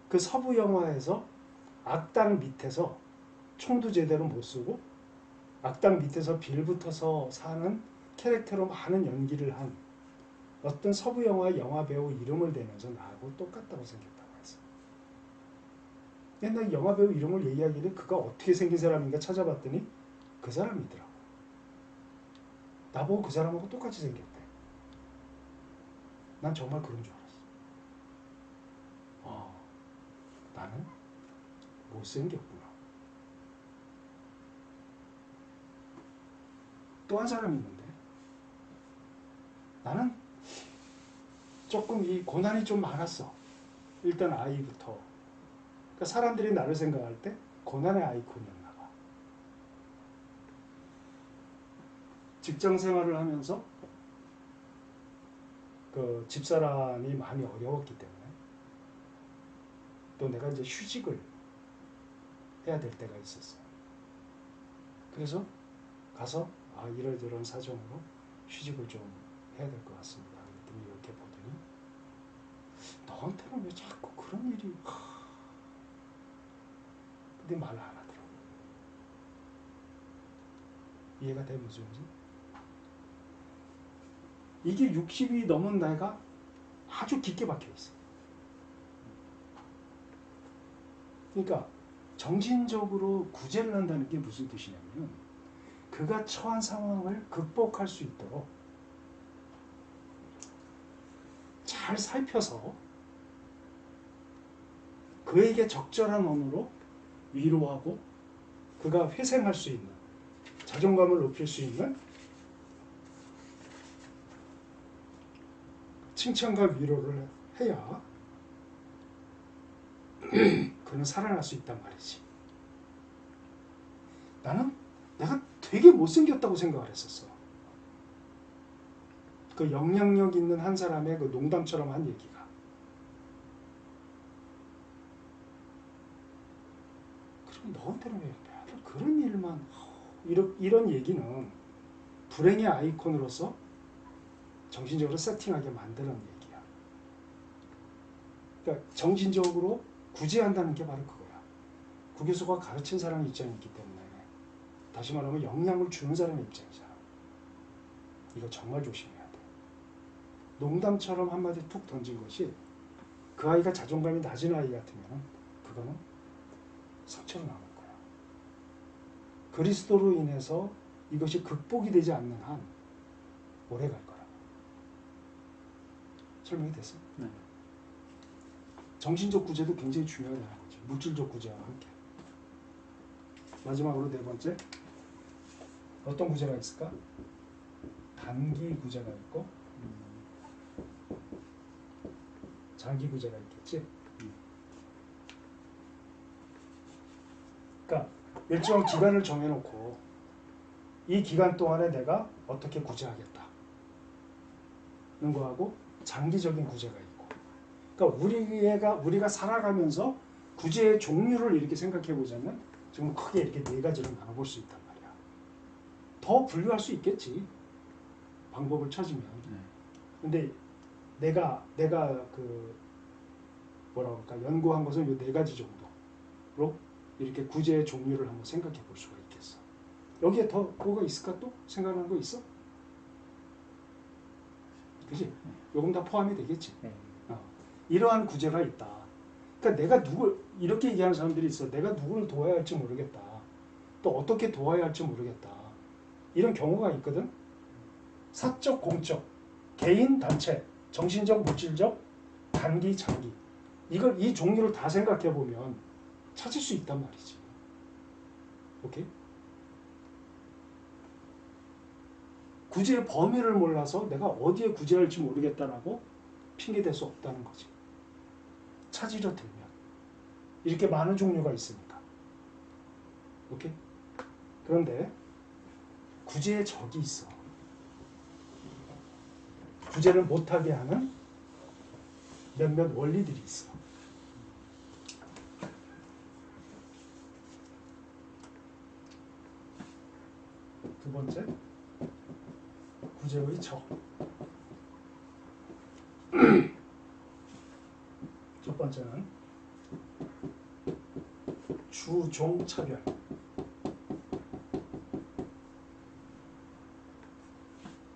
그 서부 영화에서 악당 밑에서 총도 제대로 못 쏘고 악당 밑에서 빌붙어서 사는 캐릭터로 많은 연기를 한 어떤 서부 영화의 영화배우 이름을 대면서 나하고 똑같다고 생겼다고 했어. 옛날 영화배우 이름을 얘기하길래 그가 어떻게 생긴 사람인가 찾아봤더니 그 사람이더라고. 나보고 그 사람하고 똑같이 생겼대. 난 정말 그런 줄 알았어. 나는 못생겼구나. 또 한 사람이 있는데 나는 조금 이 고난이 좀 많았어. 일단 아이부터. 그러니까 사람들이 나를 생각할 때 고난의 아이콘이었나 봐. 직장 생활을 하면서 그 집사람이 많이 어려웠기 때문에 또 내가 이제 휴직을 해야 될 때가 있었어. 그래서 가서 이러저런 사정으로 휴직을 좀 해야 될 것 같습니다. 그랬더니 이렇게 보더니 너한테는 왜 자꾸 그런 일이 근데 말을 안 하더라고. 이해가 돼 무슨 말인지? 이게 60이 넘은 나이가 아주 깊게 박혀 있어. 그러니까 정신적으로 구제를 한다는 게 무슨 뜻이냐면 그가 처한 상황을 극복할 수 있도록 잘 살펴서 그에게 적절한 언어로 위로하고 그가 회생할 수 있는 자존감을 높일 수 있는 칭찬과 위로를 해야 그는 살아날 수 있단 말이지. 나는 내가 되게 못생겼다고 생각을 했었어. 그 영향력 있는 한 사람의 그 농담처럼 한 얘기가. 그럼 너한테는 왜 매일 그런 일만 이런 얘기는 불행의 아이콘으로서 정신적으로 세팅하게 만드는 얘기야. 그러니까 정신적으로 구제한다는 게 바로 그거야. 구 교수가 가르친 사람의 입장이 있기 때문에 다시 말하면 영향을 주는 사람의 입장이잖아. 이거 정말 조심해야 돼. 농담처럼 한마디 툭 던진 것이 그 아이가 자존감이 낮은 아이 같으면 그거는 상처로 남을 거야. 그리스도로 인해서 이것이 극복이 되지 않는 한 오래 갈 거야. 설명이 됐어? 네. 정신적 구제도 굉장히 중요하다는 거지. 물질적 구제와 함께. 마지막으로 네 번째. 어떤 구제가 있을까? 단기 구제가 있고 장기 구제가 있겠지. 그러니까 일정 기간을 정해놓고 이 기간 동안에 내가 어떻게 구제하겠다는 거하고 장기적인 구제가 있고. 그러니까 우리가 살아가면서 구제의 종류를 이렇게 생각해 보자면 지금 크게 이렇게 네 가지로 나눠볼 수 있단 말이야. 더 분류할 수 있겠지. 방법을 찾으면. 근데 내가 그 뭐라고 할까 연구한 것은 이 네 가지 정도로 이렇게 구제의 종류를 한번 생각해 볼 수가 있겠어. 여기에 더 뭐가 있을까 또? 생각나는 거 있어? 그치? 요금 다 포함이 되겠지. 이러한 구제가 있다. 그러니까 내가 이렇게 얘기하는 사람들이 있어. 내가 누구를 도와야 할지 모르겠다. 또 어떻게 도와야 할지 모르겠다. 이런 경우가 있거든. 사적, 공적, 개인, 단체, 정신적, 물질적, 단기, 장기. 이 종류를 다 생각해 보면 찾을 수 있단 말이지. 오케이? 구제의 범위를 몰라서 내가 어디에 구제할지 모르겠다라고 핑계댈 수 없다는 거지. 찾으려 들면. 이렇게 많은 종류가 있으니까. 오케이? 그런데 구제의 적이 있어. 구제를 못하게 하는 몇몇 원리들이 있어. 두 번째, 구제의 적. 첫 번째는 주종 차별.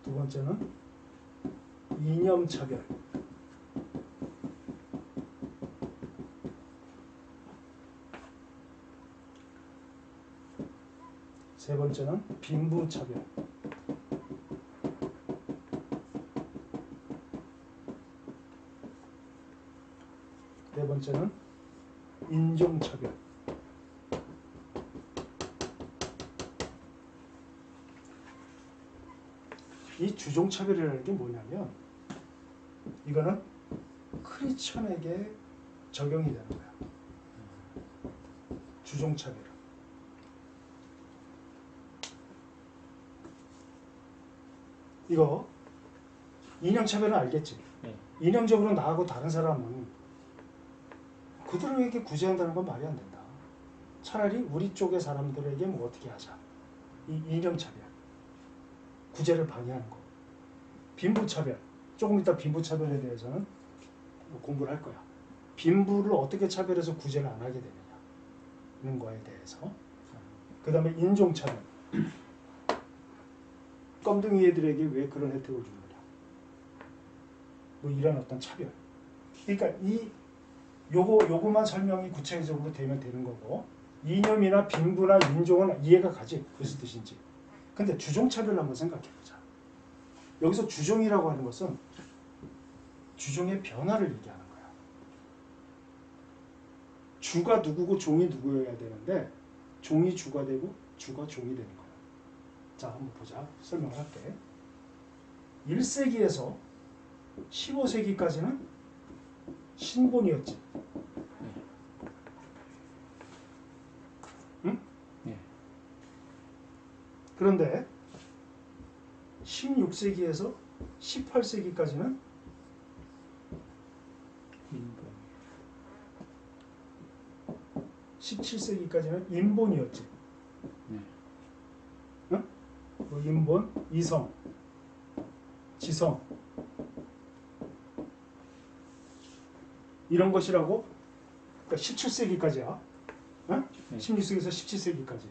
두 번째는 이념 차별. 세 번째는 빈부 차별. 네 번째는 인종 차별. 이 주종 차별이라는 게 뭐냐면 이거는 크리스천에게 적용이 되는 거야. 주종 차별. 이거 이념 차별은 알겠지? 네. 이념적으로 나하고 다른 사람은 그들에게 구제한다는 건 말이 안 된다. 차라리 우리 쪽의 사람들에게 뭐 어떻게 하자. 이 이념 차별. 구제를 방해하는 거. 빈부 차별. 조금 이따 빈부 차별에 대해서는 공부를 할 거야. 빈부를 어떻게 차별해서 구제를 안 하게 되느냐는 거에 대해서. 그 다음에 인종차별. 껌둥이 애들에게 왜 그런 혜택을 주느냐. 뭐 이런 어떤 차별. 그러니까 요거만 설명이 구체적으로 되면 되는 거고, 이념이나 빈부나 인종은 이해가 가지. 무슨 뜻인지. 근데 주종차별을 한번 생각해보자. 여기서 주종이라고 하는 것은 주종의 변화를 얘기하는 거야. 주가 누구고 종이 누구여야 되는데 종이 주가 되고 주가 종이 되는 거야. 자, 한번 보자. 설명을 할게. 1세기에서 15세기까지는 신본이었지. 응? 예. 그런데 16세기에서 18세기까지는 인본. 17세기까지는 인본이었지. 네. 응? 뭐 인본, 이성, 지성 이런 것이라고. 그러니까 17세기까지야. 응? 네. 16세기에서 17세기까지.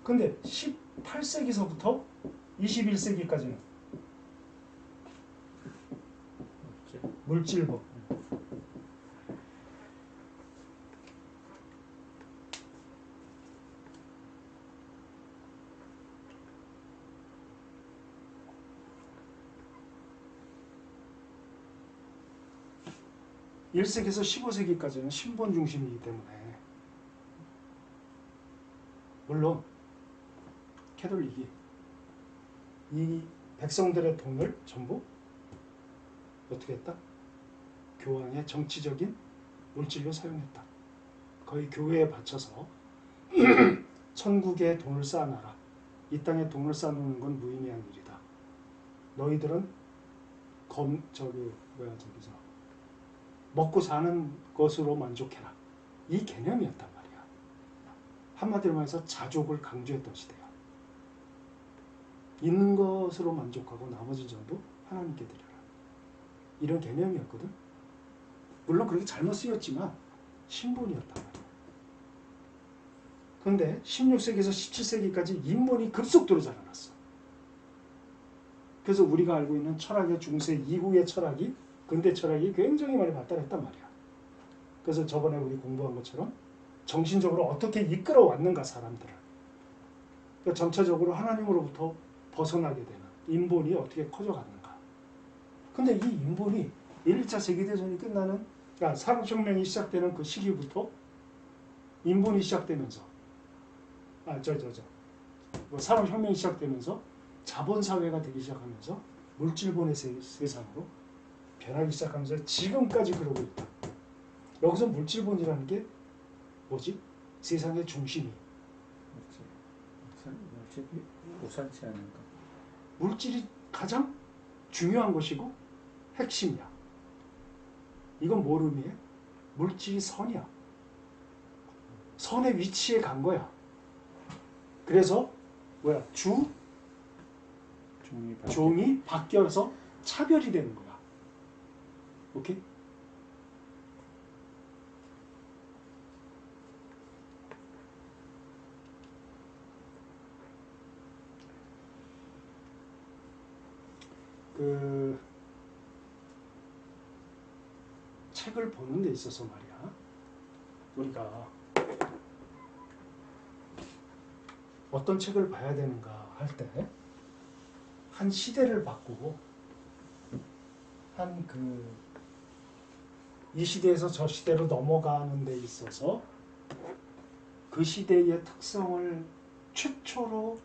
근데 18세기서부터 21세기까지는 물질법. 일 세기에서 15세기까지는 신본 중심이기 때문에, 물론 캐톨릭이 이 백성들의 돈을 전부 어떻게 했다? 교황의 정치적인 물질로 사용했다. 거의 교회에 바쳐서 천국에 돈을 쌓아놔라. 이 땅에 돈을 쌓아놓는 건 무의미한 일이다. 너희들은 먹고 사는 것으로 만족해라. 이 개념이었단 말이야. 한마디로 말해서 자족을 강조했던 시대야. 있는 것으로 만족하고 나머지 전부 하나님께 드려라. 이런 개념이었거든. 물론 그렇게 잘못 쓰였지만 신본이었단 말이야. 그런데 16세기에서 17세기까지 인본이 급속도로 자라났어. 그래서 우리가 알고 있는 철학의 중세 이후의 철학이, 근대 철학이 굉장히 많이 발달했단 말이야. 그래서 저번에 우리 공부한 것처럼 정신적으로 어떻게 이끌어왔는가 사람들을. 그러니까 점차적으로 하나님으로부터 벗어나게 되는 인본이 어떻게 커져갔는가. 근데 이 인본이 1차 세계대전이 끝나는, 그러니까 산업혁명이 시작되는 그 시기부터 인본이 시작되면서, 산업혁명이 시작되면서 자본사회가 되기 시작하면서 물질본의 세상으로 변하기 시작하면서 지금까지 그러고 있다. 여기서 물질본이라는 게 뭐지? 세상의 중심이. 물질이 우선치 않은 것. 물질이 가장 중요한 것이고 핵심이야. 이건 뭘 의미해? 물질이 선이야. 선의 위치에 간 거야. 그래서 종이 바뀌어서 차별이 되는 거야. 오케이? 그 책을 보는 데 있어서 말이야. 우리가 어떤 책을 봐야 되는가 할 때 한 시대를 바꾸고 이 시대에서 저 시대로 넘어가는 데 있어서 그 시대의 특성을 최초로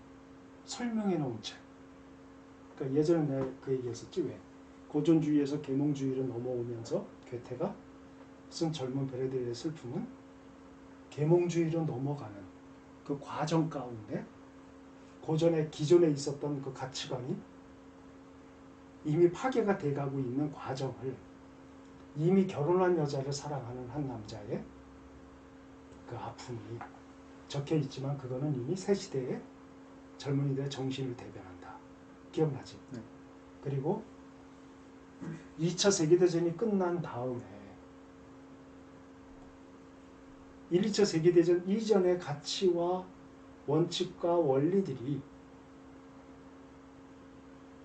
설명해 놓은 책. 그러니까 예전에 내가 그 얘기했었지. 왜? 고전주의에서 계몽주의로 넘어오면서 괴테가 쓴 젊은 베르디의 슬픔은 계몽주의로 넘어가는 그 과정 가운데 기존에 있었던 그 가치관이 이미 파괴가 돼가고 있는 과정을, 이미 결혼한 여자를 사랑하는 한 남자의 그 아픔이 적혀 있지만 그거는 이미 새 시대의 젊은이들의 정신을 대변한다. 기억나지? 네. 그리고 2차 세계대전이 끝난 다음에 1, 2차 세계대전 이전의 가치와 원칙과 원리들이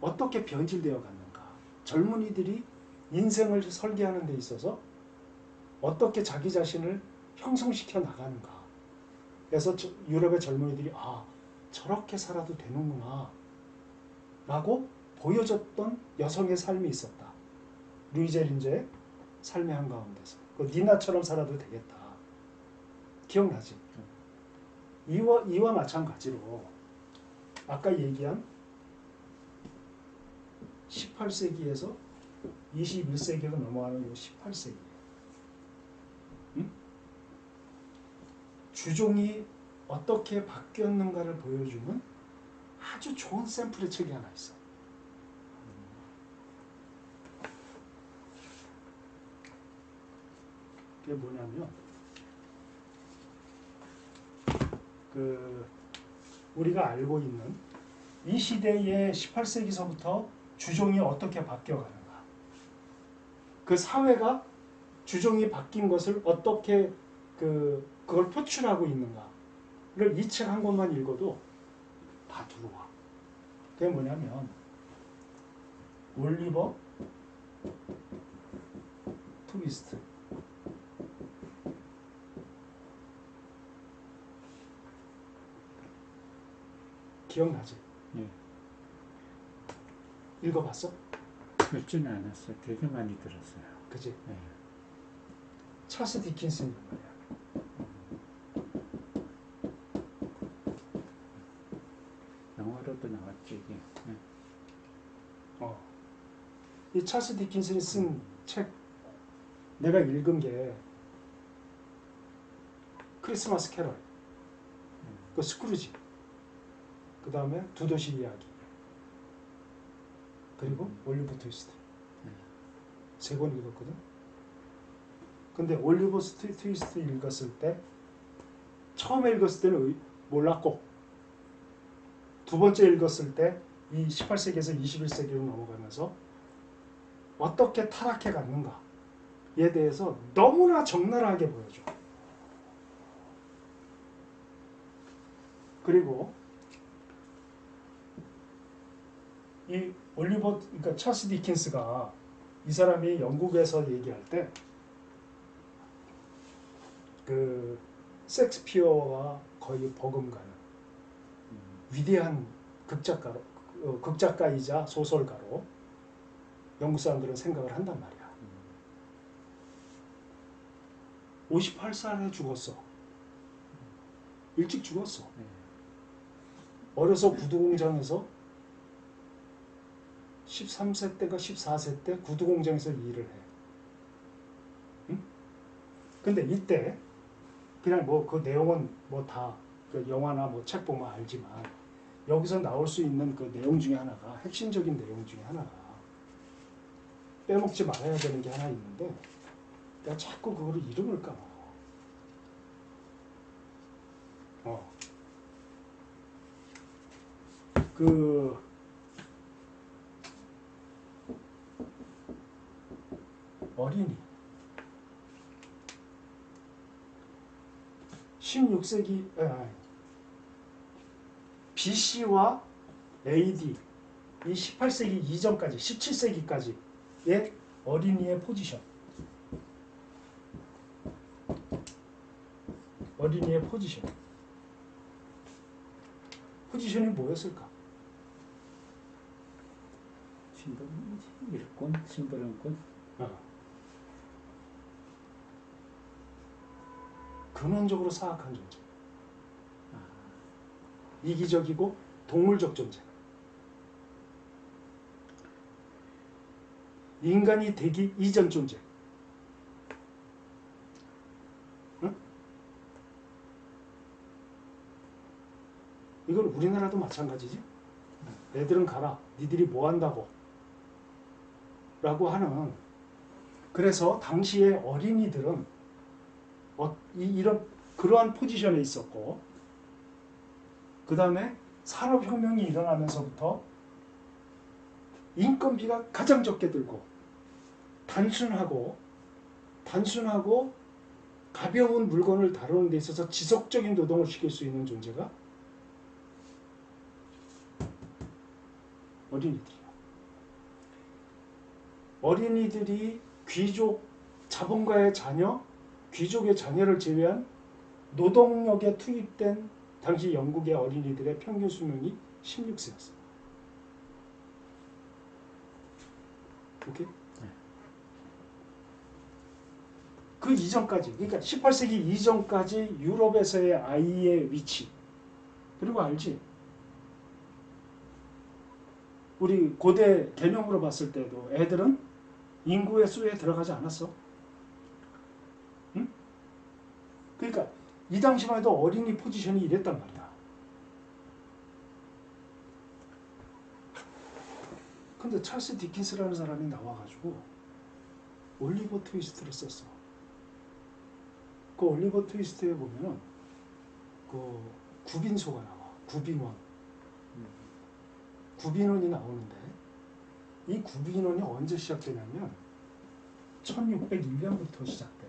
어떻게 변질되어 갔는가? 젊은이들이 인생을 설계하는 데 있어서 어떻게 자기 자신을 형성시켜 나가는가? 그래서 유럽의 젊은이들이 저렇게 살아도 되는구나 라고 보여줬던 여성의 삶이 있었다. 루이제 린제의 삶의 한가운데서 니나처럼 살아도 되겠다. 기억나지? 이와 마찬가지로 아까 얘기한 18세기에서 21세기로 넘어가는 이 18세기 주종이 어떻게 바뀌었는가를 보여주는 아주 좋은 샘플의 책이 하나 있어. 그게 뭐냐면 우리가 알고 있는 이 시대의 18세기서부터 주종이 어떻게 바뀌어가는가, 그 사회가 주종이 바뀐 것을 어떻게 그걸 표출하고 있는가를 이 책 한 권만 읽어도 다 들어와. 그게 뭐냐면 올리버 트위스트. 기억나지? 네. 읽어봤어? 읽지는 않았어요. 되게 많이 들었어요. 그지? 네. 찰스 디킨슨이란 말이야. 영화로도 나왔지 이게. 네. 이 찰스 디킨슨이 쓴 책 내가 읽은 게 크리스마스 캐럴, 그 스크루지, 그 다음에 두 도시 이야기, 그리고 올리버 트위스트. 세 권 읽었거든. 근데 올리버 트위스트 읽었을 때 처음에 읽었을 때는 몰랐고 두 번째 읽었을 때 이 18세기에서 21세기로 넘어가면서 어떻게 타락해 갔는가에 대해서 너무나 적나라하게 보여줘. 그리고 이 그러니까 찰스 디킨스가 이 사람이 영국에서 얘기할 때 섹스피어와 거의 버금가는 위대한 극작가이자 소설가로 영국 사람들은 생각을 한단 말이야. 58살에 죽었어. 일찍 죽었어. 어려서 구두공장에서 13세 때가 14세 때 구두공장에서 일을 해. 응? 근데 이때 그냥 그 내용은 다 영화나 책 보면 알지만 여기서 나올 수 있는 그 내용 중에 하나가, 핵심적인 내용 중에 하나가 빼먹지 말아야 되는 게 하나 있는데 내가 자꾸 그거를 이름을 까먹어. 어린이 16세기 BC와 AD 이 18세기 이전까지 17세기까지의 어린이의 포지션. 어린이의 포지션이 뭐였을까? 일꾼, 심부름꾼. 근원적으로 사악한 존재. 이기적이고 동물적 존재. 인간이 되기 이전 존재. 응? 이건 우리나라도 마찬가지지. 애들은 가라. 니들이 뭐 한다고. 라고 하는. 그래서 당시의 어린이들은 그러한 포지션에 있었고, 그 다음에 산업혁명이 일어나면서부터 인건비가 가장 적게 들고 단순하고 가벼운 물건을 다루는 데 있어서 지속적인 노동을 시킬 수 있는 존재가 어린이들이야. 어린이들이 귀족, 자본가의 자녀, 귀족의 자녀를 제외한 노동력에 투입된 당시 영국의 어린이들의 평균 수명이 16세였어. 오케이? 그 이전까지, 그러니까 18세기 이전까지 유럽에서의 아이의 위치, 그리고 알지? 우리 고대 개념으로 봤을 때도 애들은 인구의 수에 들어가지 않았어. 응? 그러니까 이 당시만 해도 어린이 포지션이 이랬단 말이야. 근데 찰스 디킨스라는 사람이 나와가지고 올리버 트위스트를 썼어. 그 올리버 트위스트에 보면은 그 구빈소가 나와. 구빈원이 나오는데 이 구빈원이 언제 시작되냐면 1601년부터 시작돼.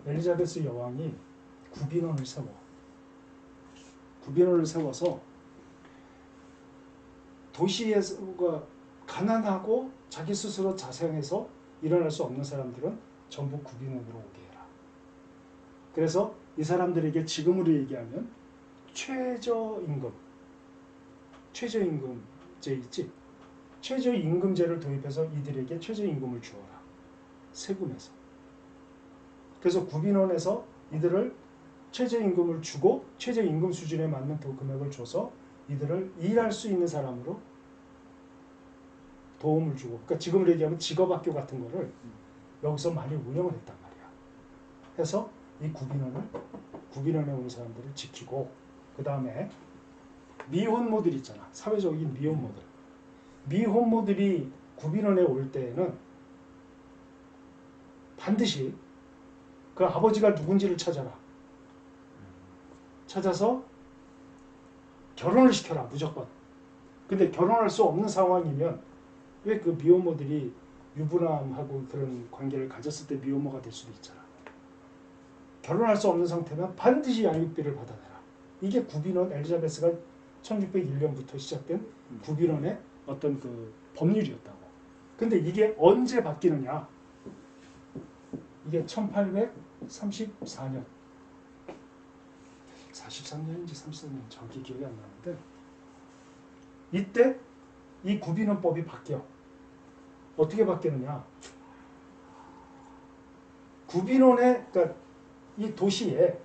엘리자베스 여왕이 구빈원을 세워서 도시에서 가난하고 자기 스스로 자생해서 일어날 수 없는 사람들은 전부 구빈원으로 오게 해라. 그래서 이 사람들에게 지금으로 얘기하면 최저임금제 있지? 최저임금제를 도입해서 이들에게 최저임금을 주어라. 세금에서. 그래서 구빈원에서 이들을 최저임금을 주고 최저임금 수준에 맞는 더 금액을 줘서 이들을 일할 수 있는 사람으로 도움을 주고, 그러니까 지금으로 얘기하면 직업학교 같은 거를 여기서 많이 운영을 했단 말이야. 해서 이 구빈원에 오는 사람들을 지키고, 그 다음에 미혼모들 있잖아. 사회적인 미혼모들. 미혼모들이 구빈원에 올 때에는 반드시 그 아버지가 누군지를 찾아서 결혼을 시켜라, 무조건. 근데 결혼할 수 없는 상황이면 왜 그 미혼모들이 유부남하고 그런 관계를 가졌을 때 미혼모가 될 수도 있잖아. 결혼할 수 없는 상태면 반드시 양육비를 받아내라. 이게 구빈원, 엘리자베스가 1601년부터 시작된 구빈원의 어떤 그 법률이었다고. 근데 이게 언제 바뀌느냐? 이게 1834년. 43년인지 34년 정확히 기억이 안 나는데 이때 이 구빈원법이 바뀌어. 어떻게 바뀌느냐? 구빈원의, 그러니까 이 도시에,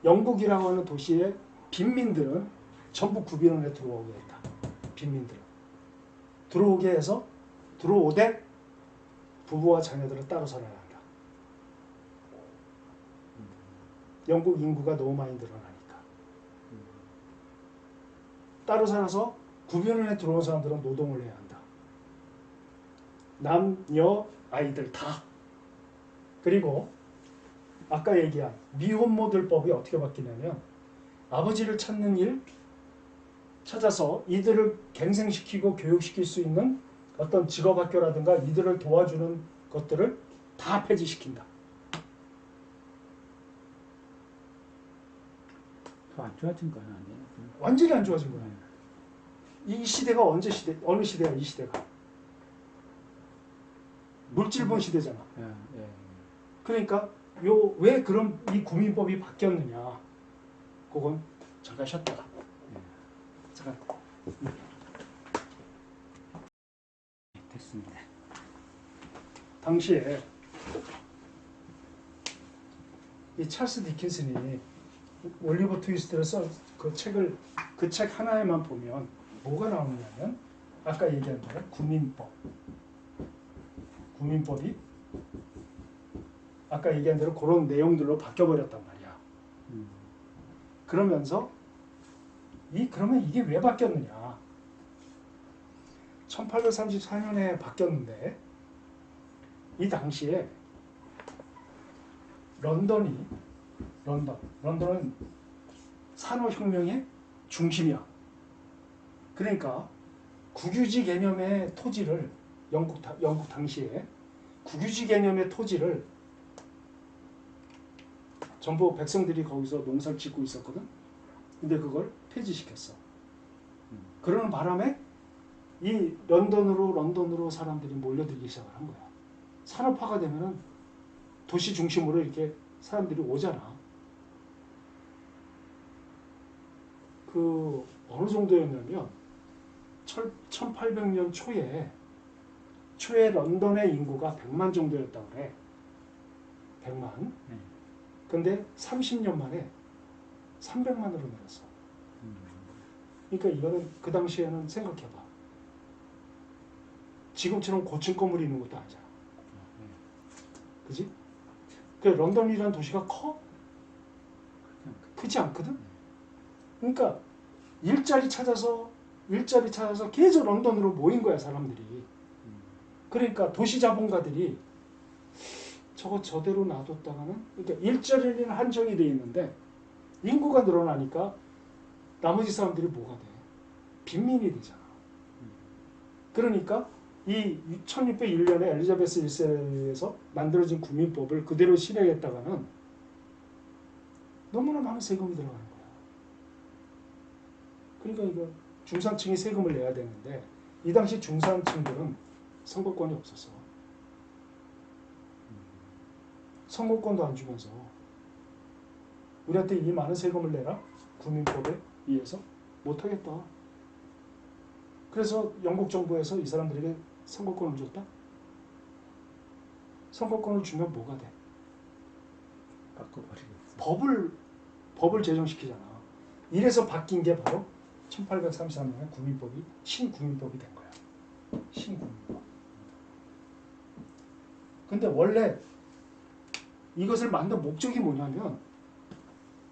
영국이라고 하는 도시의 빈민들은 전부 구빈원에 들어오게 했다. 빈민들은 들어오게 해서 들어오되 부부와 자녀들은 따로 살아야 한다. 영국 인구가 너무 많이 늘어나니까 따로 살아서 구빈원에 들어온 사람들은 노동을 해야 한다. 남녀 아이들 다. 그리고 아까 얘기한 미혼모들법이 어떻게 바뀌냐면 아버지를 찾는 일, 찾아서 이들을 갱생시키고 교육시킬 수 있는 어떤 직업학교라든가 이들을 도와주는 것들을 다 폐지시킨다. 더 안 좋아진 건 아니에요. 완전히 안 좋아진 거야. 이 시대가 어느 시대야? 이 시대가 물질본 시대잖아. 예. 그러니까 왜 그럼 이 구민법이 바뀌었느냐? 그건 잠깐 쉬었다가. 잠깐. 됐습니다. 당시에 이 찰스 디킨슨이 올리버 트위스트를 써 그 책 하나에만 보면 뭐가 나오느냐면 아까 얘기한 대로 구민법이 아까 얘기한 대로 그런 내용들로 바뀌어버렸단 말이야. 그러면서 그러면 이게 왜 바뀌었느냐? 1834년에 바뀌었는데 이 당시에 런던은 산업혁명의 중심이야. 그러니까 국유지 개념의 토지를 영국 당시에 국유지 개념의 토지를 전부 백성들이 거기서 농사를 짓고 있었거든. 근데 그걸 폐지시켰어. 그러는 바람에 이 런던으로 사람들이 몰려들기 시작을 한 거야. 산업화가 되면은 도시 중심으로 이렇게 사람들이 오잖아. 그 어느 정도였냐면 1800년 초에 런던의 인구가 100만 정도였다고 그래. 100만. 근데 30년 만에 300만으로 늘었어. 그러니까 이거는 그 당시에는 생각해봐. 지금처럼 고층 건물이 있는 것도 아니잖아. 그지? 그 런던이라는 도시가 커? 크지 않거든? 그러니까 일자리 찾아서 계속 런던으로 모인 거야, 사람들이. 그러니까 도시 자본가들이 저거 저대로 놔뒀다가는, 그러니까 일자리는 한정이 돼 있는데 인구가 늘어나니까 나머지 사람들이 뭐가 돼? 빈민이 되잖아. 그러니까 이 1601년에 엘리자베스 1세에서 만들어진 국민법을 그대로 실행했다가는 너무나 많은 세금이 들어가는 거야. 그러니까 이거 중산층이 세금을 내야 되는데 이 당시 중산층들은 선거권이 없었어. 선거권도 안 주면서 우리한테 이 많은 세금을 내라? 국민법에 의해서? 못하겠다. 그래서 영국 정부에서 이 사람들에게 선거권을 줬다? 선거권을 주면 뭐가 돼? 바꿔버리겠어. 법을 제정시키잖아. 이래서 바뀐 게 바로 1833년에 국민법이 신국민법이 된 거야. 신국민법. 근데 원래 이것을 만든 목적이 뭐냐면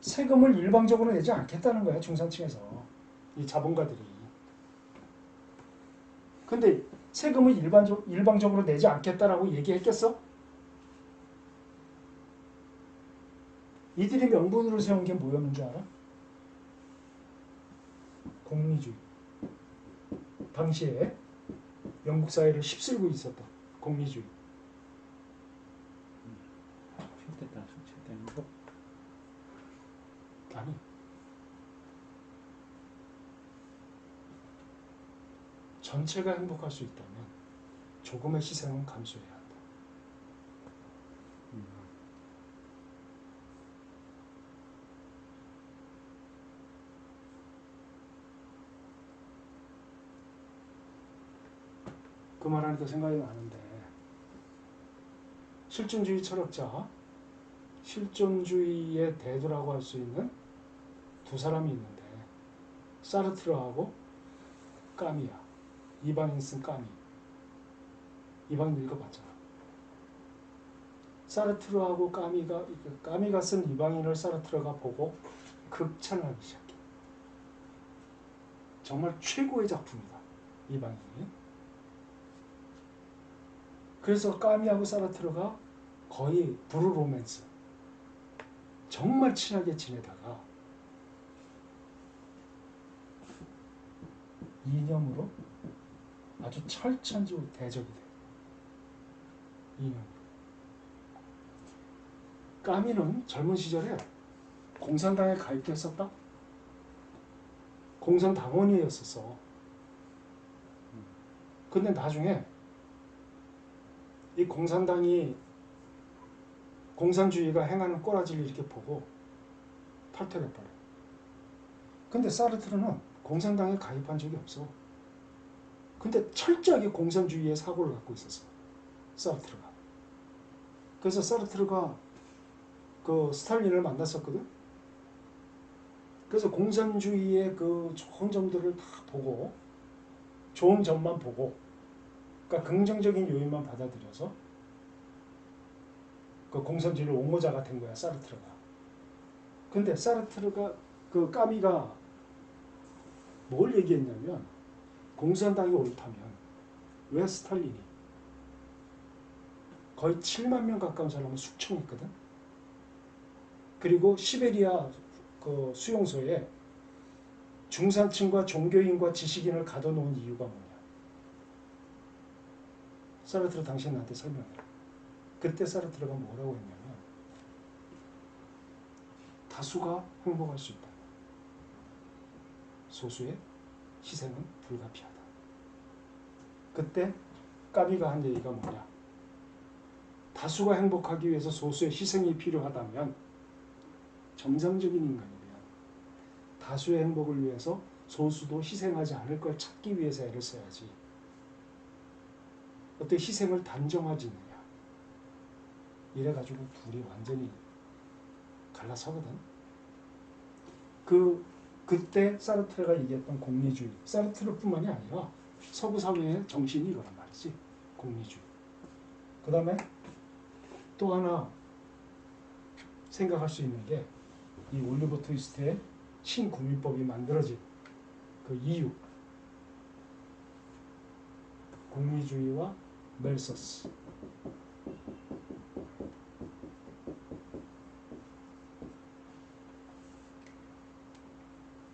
세금을 일방적으로 내지 않겠다는 거야, 중산층에서. 이 자본가들이. 근데 세금을 일방적으로 내지 않겠다라고 얘기했겠어? 이들이 명분으로 세운 게 뭐였는 줄 알아? 공리주의. 당시에 영국 사회를 휩쓸고 있었던 공리주의. 실제다 실제되는 거. 아니. 전체가 행복할 수 있다면 조금의 희생은 감수해야 한다. 그 말하니까 생각이 나는데 실존주의 철학자, 실존주의의 대두라고 할 수 있는 두 사람이 있는데 사르트르하고 까미야. 이방인 쓴 까미. 이방인 읽어봤잖아. 사르트르하고 까미가 쓴 이방인을 사르트르가 보고 극찬하기 시작해. 정말 최고의 작품이다. 이방인이. 그래서 까미하고 사르트르가 거의 브루 로맨스. 정말 친하게 지내다가 이념으로 아주 철천지 대적이 돼. 이념으로. 까미는 젊은 시절에 공산당에 가입됐었다. 공산당원이었었어. 근데 나중에 이 공산당이 공산주의가 행하는 꼬라지를 이렇게 보고 탈퇴해버려. 근데 사르트르는 공산당에 가입한 적이 없어. 근데 철저하게 공산주의의 사고를 갖고 있었어. 사르트르가. 그래서 사르트르가 그 스탈린을 만났었거든. 그래서 공산주의의 그 좋은 점들을 다 보고 좋은 점만 보고 그러니까 긍정적인 요인만 받아들여서 그 공산주의를 옹호자가 된 거야, 사르트르가. 근데 사르트르가 그 까미가 뭘 얘기했냐면 공산당이 옳다면 왜 스탈린이 거의 7만 명 가까운 사람을 숙청했거든. 그리고 시베리아 그 수용소에 중산층과 종교인과 지식인을 가둬놓은 이유가 뭐냐. 사르트르 당신 나한테 설명해. 그때 사르트르가 뭐라고 했냐면 다수가 행복할 수 있다. 소수의 희생은 불가피하다. 그때 까비가 한 얘기가 뭐냐? 다수가 행복하기 위해서 소수의 희생이 필요하다면 정상적인 인간이면 다수의 행복을 위해서 소수도 희생하지 않을 걸 찾기 위해서 애를 써야지. 어떻게 희생을 단정하지느냐. 이래가지고 둘이 완전히 갈라서거든. 그때 사르트르가 얘기했던 공리주의, 사르트르뿐만이 아니라 서구 사회의 정신이 이거란 말이지. 공리주의. 그 다음에 또 하나 생각할 수 있는 게 이 올리버 트위스트의 신국민법이 만들어진 그 이유. 공리주의와 멜서스.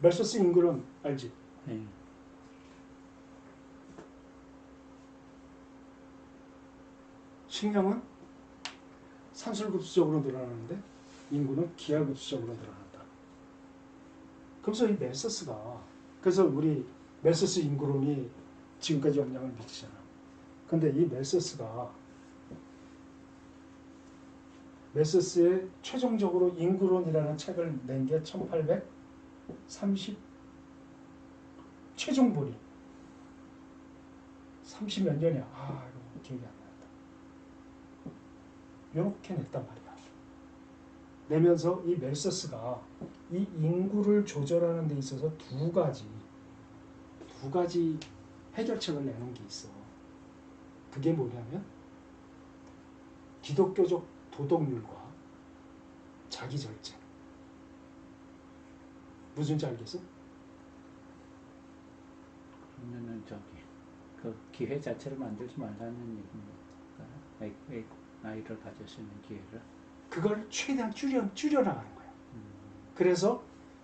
멜서스 인글은 알지? 네. 식량은 산술급수적으로 늘어나는데 인구는 기하급수적으로 늘어난다. 그래서 이 멜서스가, 그래서 우리 멜서스 인구론이 지금까지 영향을 미치잖아. 근데 이 멜서스의 최종적으로 인구론이라는 책을 낸 게 1830 최종본이 30 몇 년이야. 이거 기억이 안 난다. 이렇게 냈단 말이야. 내면서 이 멜서스가 이 인구를 조절하는 데 있어서 두 가지 해결책을 내는 게 있어. 그게 뭐냐면 기독교적 도덕률과 자기절제. 무슨지 알겠어? 그러면은 그 기회 자체를 만들지 말라는 얘기입니까? 아이를 가질 수 있는 기회를. 그걸 최대한 줄여나가는 거야. 그래서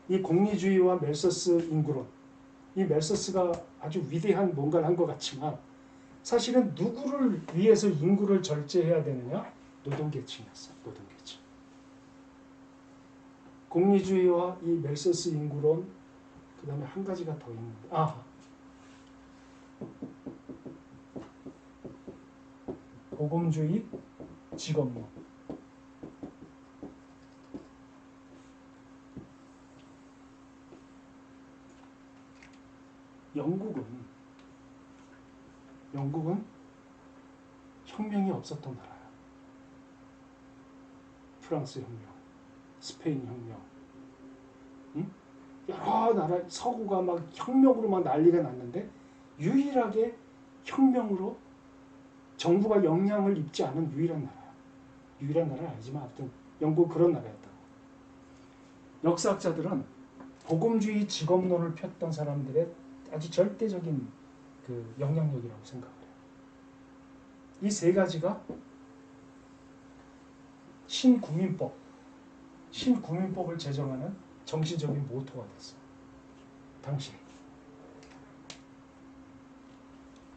이 공리주의와 멜서스 인구론, 이 멜서스가 아주 위대한 뭔가를 한 것 같지만 사실은 누구를 위해서 인구를 절제해야 되느냐? 노동계층이었어. 노동계층. 공리주의와 이 멜서스 인구론, 그 다음에 한 가지가 더 있는데, 복음주의 직업론. 영국은 혁명이 없었던 나라야. 프랑스 혁명, 스페인 혁명, 응? 여러 나라 서구가 막 혁명으로 막 난리가 났는데 유일하게 혁명으로 정부가 영향을 입지 않은 유일한 나라야. 유일한 나라는 아니지만 아무튼 영국 그런 나라였다고. 역사학자들은 복음주의 직업론을 폈던 사람들의 아주 절대적인 그 영향력이라고 생각을 해요. 이 세 가지가 신국민법을 제정하는 정신적인 모토가 됐어. 당시에.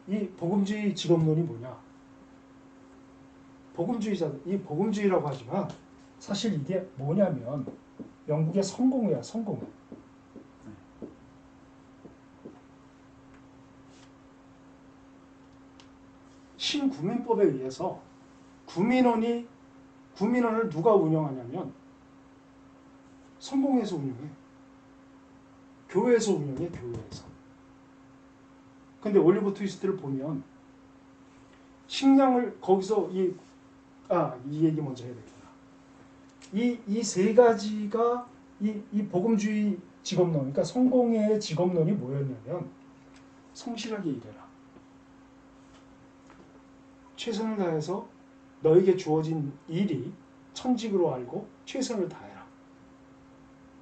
이 복음주의 직업론이 뭐냐? 이 복음주의라고 하지만 사실 이게 뭐냐면 영국의 성공회야, 성공회. 신구민법에 의해서 구민원을 누가 운영하냐면 성공회에서 운영해. 교회에서 운영해, 교회에서. 근데 올리버 트위스트를 보면 식량을 거기서 이 얘기 먼저 해야 되겠구나. 이 세 가지가 이 복음주의 직업론, 그러니까 성공회의 직업론이 뭐였냐면 성실하게 일해라. 최선을 다해서 너에게 주어진 일이 천직으로 알고 최선을 다해라.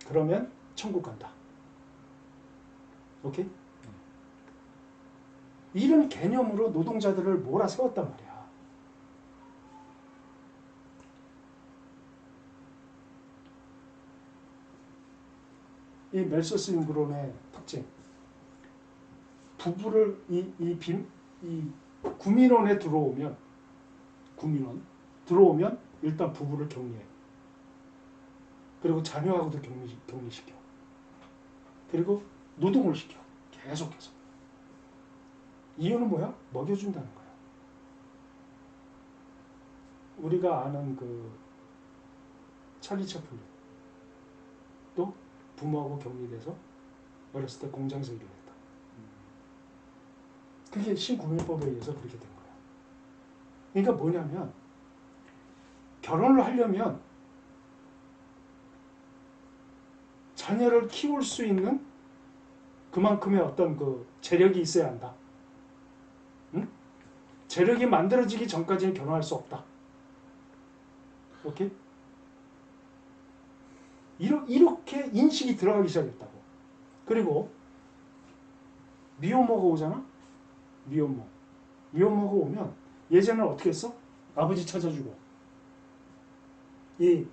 그러면 천국 간다. 오케이? 이런 개념으로 노동자들을 몰아세웠단 말이야. 이 멜서스 인구론의 특징. 부부를 이 구민원에 들어오면 들어오면 일단 부부를 격리해. 그리고 자녀하고도 격리시켜. 그리고 노동을 시켜. 계속해서. 이유는 뭐야? 먹여준다는 거야. 우리가 아는 그 찰리 채플린 또 부모하고 격리돼서 어렸을 때 공장에서 일을 했다. 그게 신구민법에 의해서 그렇게 된 거야. 그러니까 뭐냐면 결혼을 하려면 자녀를 키울 수 있는 그만큼의 어떤 그 재력이 있어야 한다. 응? 재력이 만들어지기 전까지는 결혼할 수 없다. 오케이? 이렇게 인식이 들어가기 시작했다고. 그리고 미혼모가 오잖아? 미혼모가 오면 예전에는 어떻게 했어? 아버지 찾아주고, 이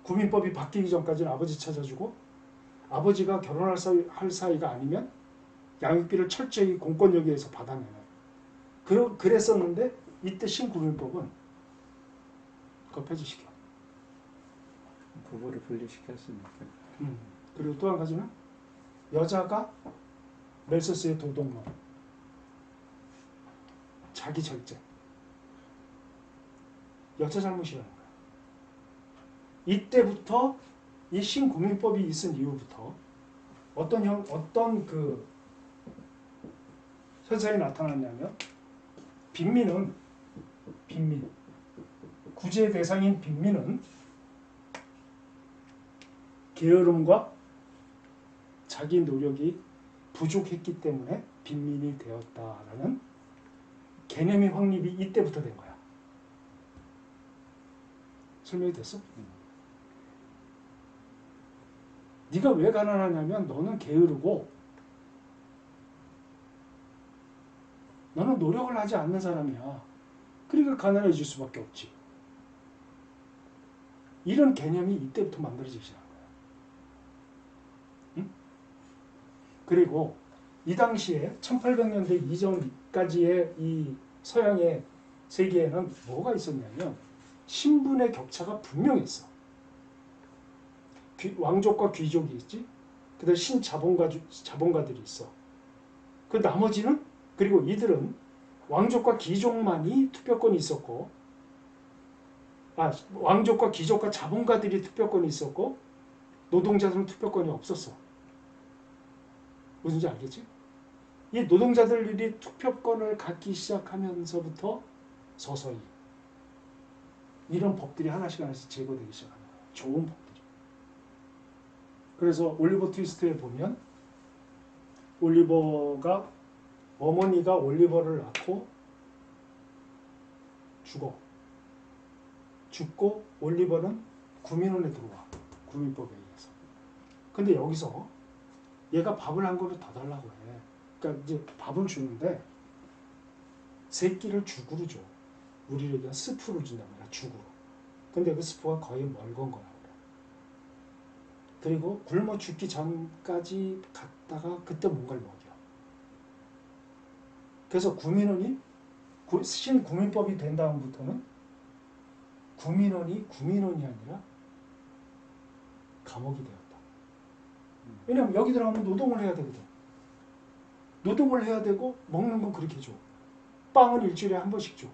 구민법이 바뀌기 전까지는 아버지 찾아주고, 아버지가 결혼할 사이가 아니면 양육비를 철저히 공권력에 의해서 받아내는. 그랬었는데 이때 신구민법은 그거 폐지시켜. 부부를 분리시켰으니까. 그리고 또 한 가지는 여자가 멜서스의 도덕론, 자기 절제, 여자 잘못이라는 거야. 이때부터 이 신구민법이 있은 이후부터 어떤 그 현상이 나타났냐면 빈민 구제 대상인 빈민은 게으름과 자기 노력이 부족했기 때문에 빈민이 되었다라는 개념의 확립이 이때부터 된 거야. 설명이 됐어? 네가 왜 가난하냐면 너는 게으르고 너는 노력을 하지 않는 사람이야. 그러니까 가난해질 수밖에 없지. 이런 개념이 이때부터 만들어지기 시작한 거야. 응? 그리고 이 당시에 1800년대 이전까지의 이 서양의 세계에는 뭐가 있었냐면 신분의 격차가 분명했어. 왕족과 귀족이 있지. 그다음 자본가들이 있어. 그 나머지는, 그리고 이들은 왕족과 귀족만이 투표권이 있었고, 왕족과 귀족과 자본가들이 투표권이 있었고 노동자들은 투표권이 없었어. 무슨지 알겠지? 이 노동자들이 투표권을 갖기 시작하면서부터 서서히 이런 법들이 하나씩 제거되기 시작하는 거야. 좋은 법들이. 그래서 올리버 트위스트에 보면 어머니가 올리버를 낳고 죽고 올리버는 구민원에 들어와. 구민법에 의해서. 근데 여기서 얘가 밥을 한 그릇 더 달라고 해. 그러니까 이제 밥을 주는데 새끼를 죽으로 줘. 우리를 얘기한 스프로 준단 말이야. 죽으로. 근데 그 스프가 거의 멀건 거라고 그래. 그리고 굶어 죽기 전까지 갔다가 그때 뭔가를 먹여. 그래서 구민원이 신구민법이 된 다음부터는 구민원이 아니라 감옥이 되었다. 왜냐하면 여기 들어가면 노동을 해야 되거든. 노동을 해야 되고 먹는 건 그렇게 줘. 빵은 일주일에 한 번씩 줘.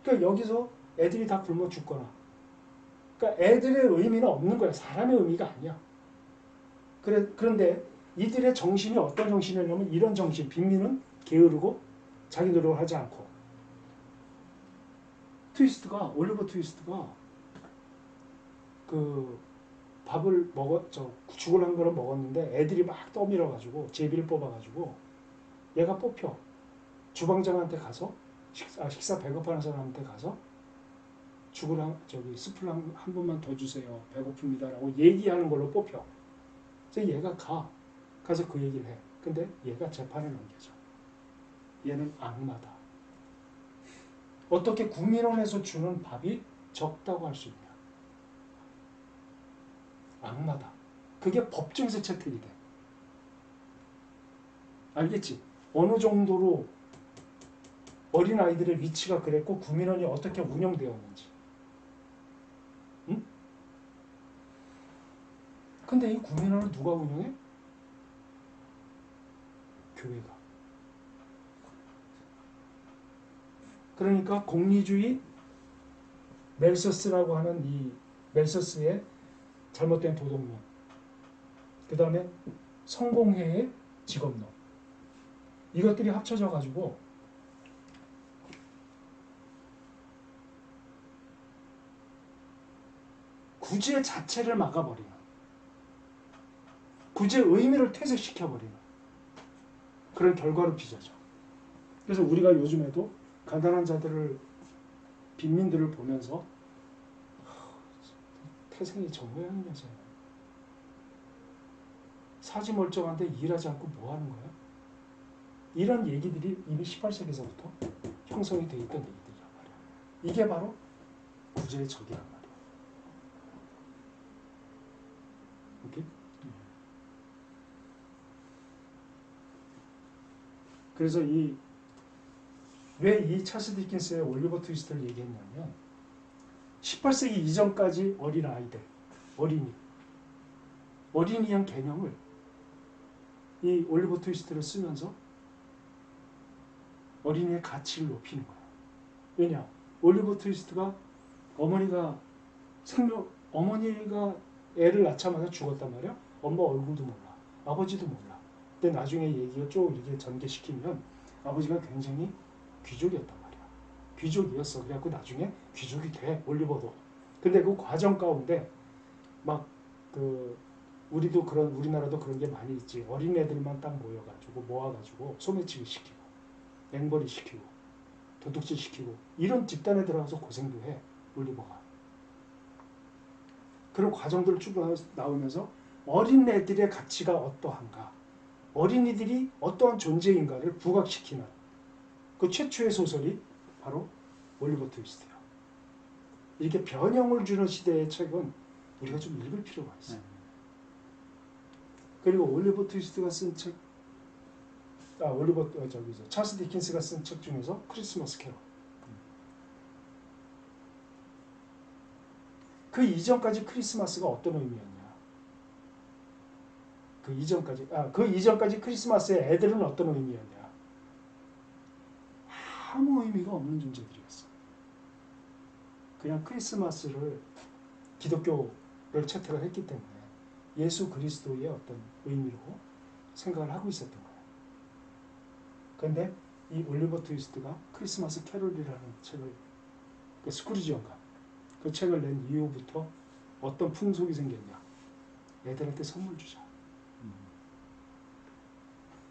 그러니까 여기서 애들이 다 굶어 죽거나, 그러니까 애들의 의미는 없는 거야. 사람의 의미가 아니야. 그런데 이들의 정신이 어떤 정신이냐면 이런 정신. 빈민은 게으르고 자기 노력을 하지 않고, 올리버 트위스트가 그 밥을 죽을 한 그릇 먹었는데 애들이 막 떠밀어가지고 제비를 뽑아가지고 얘가 뽑혀. 주방장한테 가서 식사 배고파하는 사람한테 가서 스프를 한 번만 더 주세요. 배고픕니다라고 얘기하는 걸로 뽑혀. 그래서 얘가 가서 그 얘기를 해. 근데 얘가 재판에 넘겨져. 얘는 악마다. 어떻게 구민원에서 주는 밥이 적다고 할 수 있냐. 악마다. 그게 법정에서 채택이 돼. 알겠지? 어느 정도로 어린아이들의 위치가 그랬고 구민원이 어떻게 운영되었는지. 응? 근데 이 구민원을 누가 운영해? 교회가. 그러니까 공리주의 멜서스라고 하는 이 멜서스의 잘못된 도덕론, 그 다음에 성공회의 직업론, 이것들이 합쳐져 가지고 구제 자체를 막아버리는, 구제의 의미를 퇴색시켜버리는 그런 결과로 빚어져. 그래서 우리가 요즘에도 가난한 자들을, 빈민들을 보면서 태생이 저 모양이면서 사지 멀쩡한데 일하지 않고 뭐 하는 거야? 이런 얘기들이 이미 18세기서부터 형성이 돼 있던 얘기들이란 말이야. 이게 바로 구제의 적이란 말이야. 오케이? 그래서 왜 이 찰스 디킨스의 올리버 트위스트를 얘기했냐면 18세기 이전까지 어린아이들, 어린이란 개념을 이 올리버 트위스트를 쓰면서 어린이의 가치를 높이는 거야. 왜냐? 올리버 트위스트가 어머니가 애를 낳자마자 죽었단 말이야. 엄마 얼굴도 몰라. 아버지도 몰라. 근데 나중에 얘기가 쭉 이렇게 전개시키면 아버지가 굉장히 귀족이었단 말이야. 귀족이었어. 그래갖고 나중에 귀족이 돼, 올리버도. 근데 그 과정 가운데 막 우리나라도 그런 게 많이 있지. 어린애들만 딱 모아가지고 소매치기 시키고, 앵벌이 시키고, 도둑질 시키고, 이런 집단에 들어가서 고생도 해, 올리버가. 그런 과정들을 쭉 나오면서 어린애들의 가치가 어떠한가, 어린이들이 어떠한 존재인가를 부각시키는 그 최초의 소설이 바로 올리버 트위스트야. 이렇게 변형을 주는 시대의 책은 우리가 좀 읽을 필요가 있어. 그리고 올리버 트위스트가 쓴 책, 찰스 디킨스가 쓴 책 중에서 크리스마스 캐롤. 그 이전까지 크리스마스가 어떤 의미였냐? 그 이전까지 크리스마스의 애들은 어떤 의미였냐? 아무 의미가 없는 존재들이었어. 그냥 크리스마스를 기독교를 채택을 했기 때문에 예수 그리스도의 어떤 의미로 생각을 하고 있었던 거야. 그런데 이 올리버 트위스트가 크리스마스 캐롤이라는 책을, 스크루지 영감, 그 책을 낸 이후부터 어떤 풍속이 생겼냐? 애들한테 선물 주자.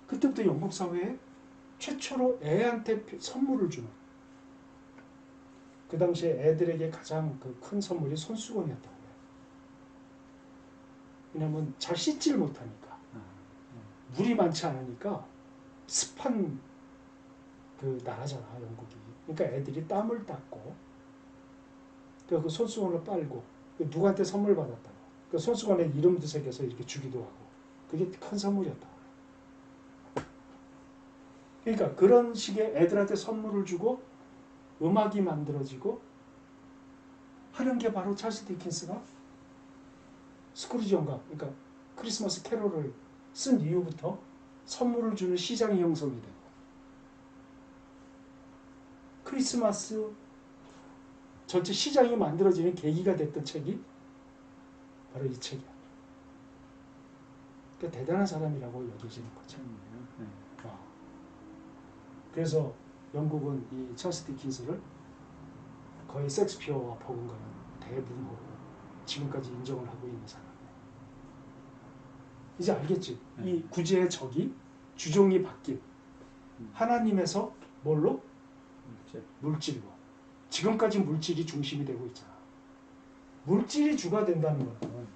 그때부터 영국 사회에 최초로 애한테 선물을 주는, 그 당시에 애들에게 가장 큰 선물이 손수건이었다고 해요. 왜냐하면 잘 씻질 못하니까, 물이 많지 않으니까 습한 나라잖아, 영국이. 그러니까 애들이 땀을 닦고 그 손수건을 빨고 누구한테 선물 받았다고, 그 손수건에 이름도 새겨서 이렇게 주기도 하고, 그게 큰 선물이었다고. 그러니까 그런 식의 애들한테 선물을 주고 음악이 만들어지고 하는 게 바로 찰스 디킨스가 스크루지 영감, 그러니까 크리스마스 캐롤을 쓴 이후부터 선물을 주는 시장이 형성이 되고, 크리스마스 전체 시장이 만들어지는 계기가 됐던 책이 바로 이 책이야. 그러니까 대단한 사람이라고 여겨지는 거죠. 그래서 영국은 이 찰스 디킨스를 거의 섹스피어와 버금가는 대부모로 지금까지 인정을 하고 있는 사람이에요. 이제 알겠지? 이 구제의 적이 주종이 바뀐 하나님에서 뭘로? 물질로. 지금까지 물질이 중심이 되고 있잖아. 물질이 주가 된다는 거는,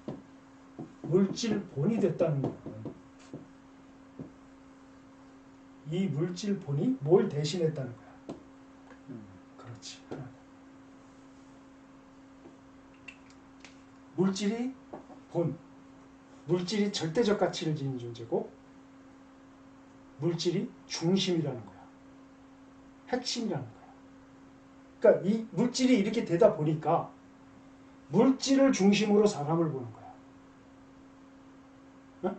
물질 본이 됐다는 거는, 이 물질 본이 뭘 대신했다는 거야. 그렇지. 물질이 본, 물질이 절대적 가치를 지닌 존재고, 물질이 중심이라는 거야. 핵심이라는 거야. 그러니까 이 물질이 이렇게 되다 보니까 물질을 중심으로 사람을 보는 거야. 어?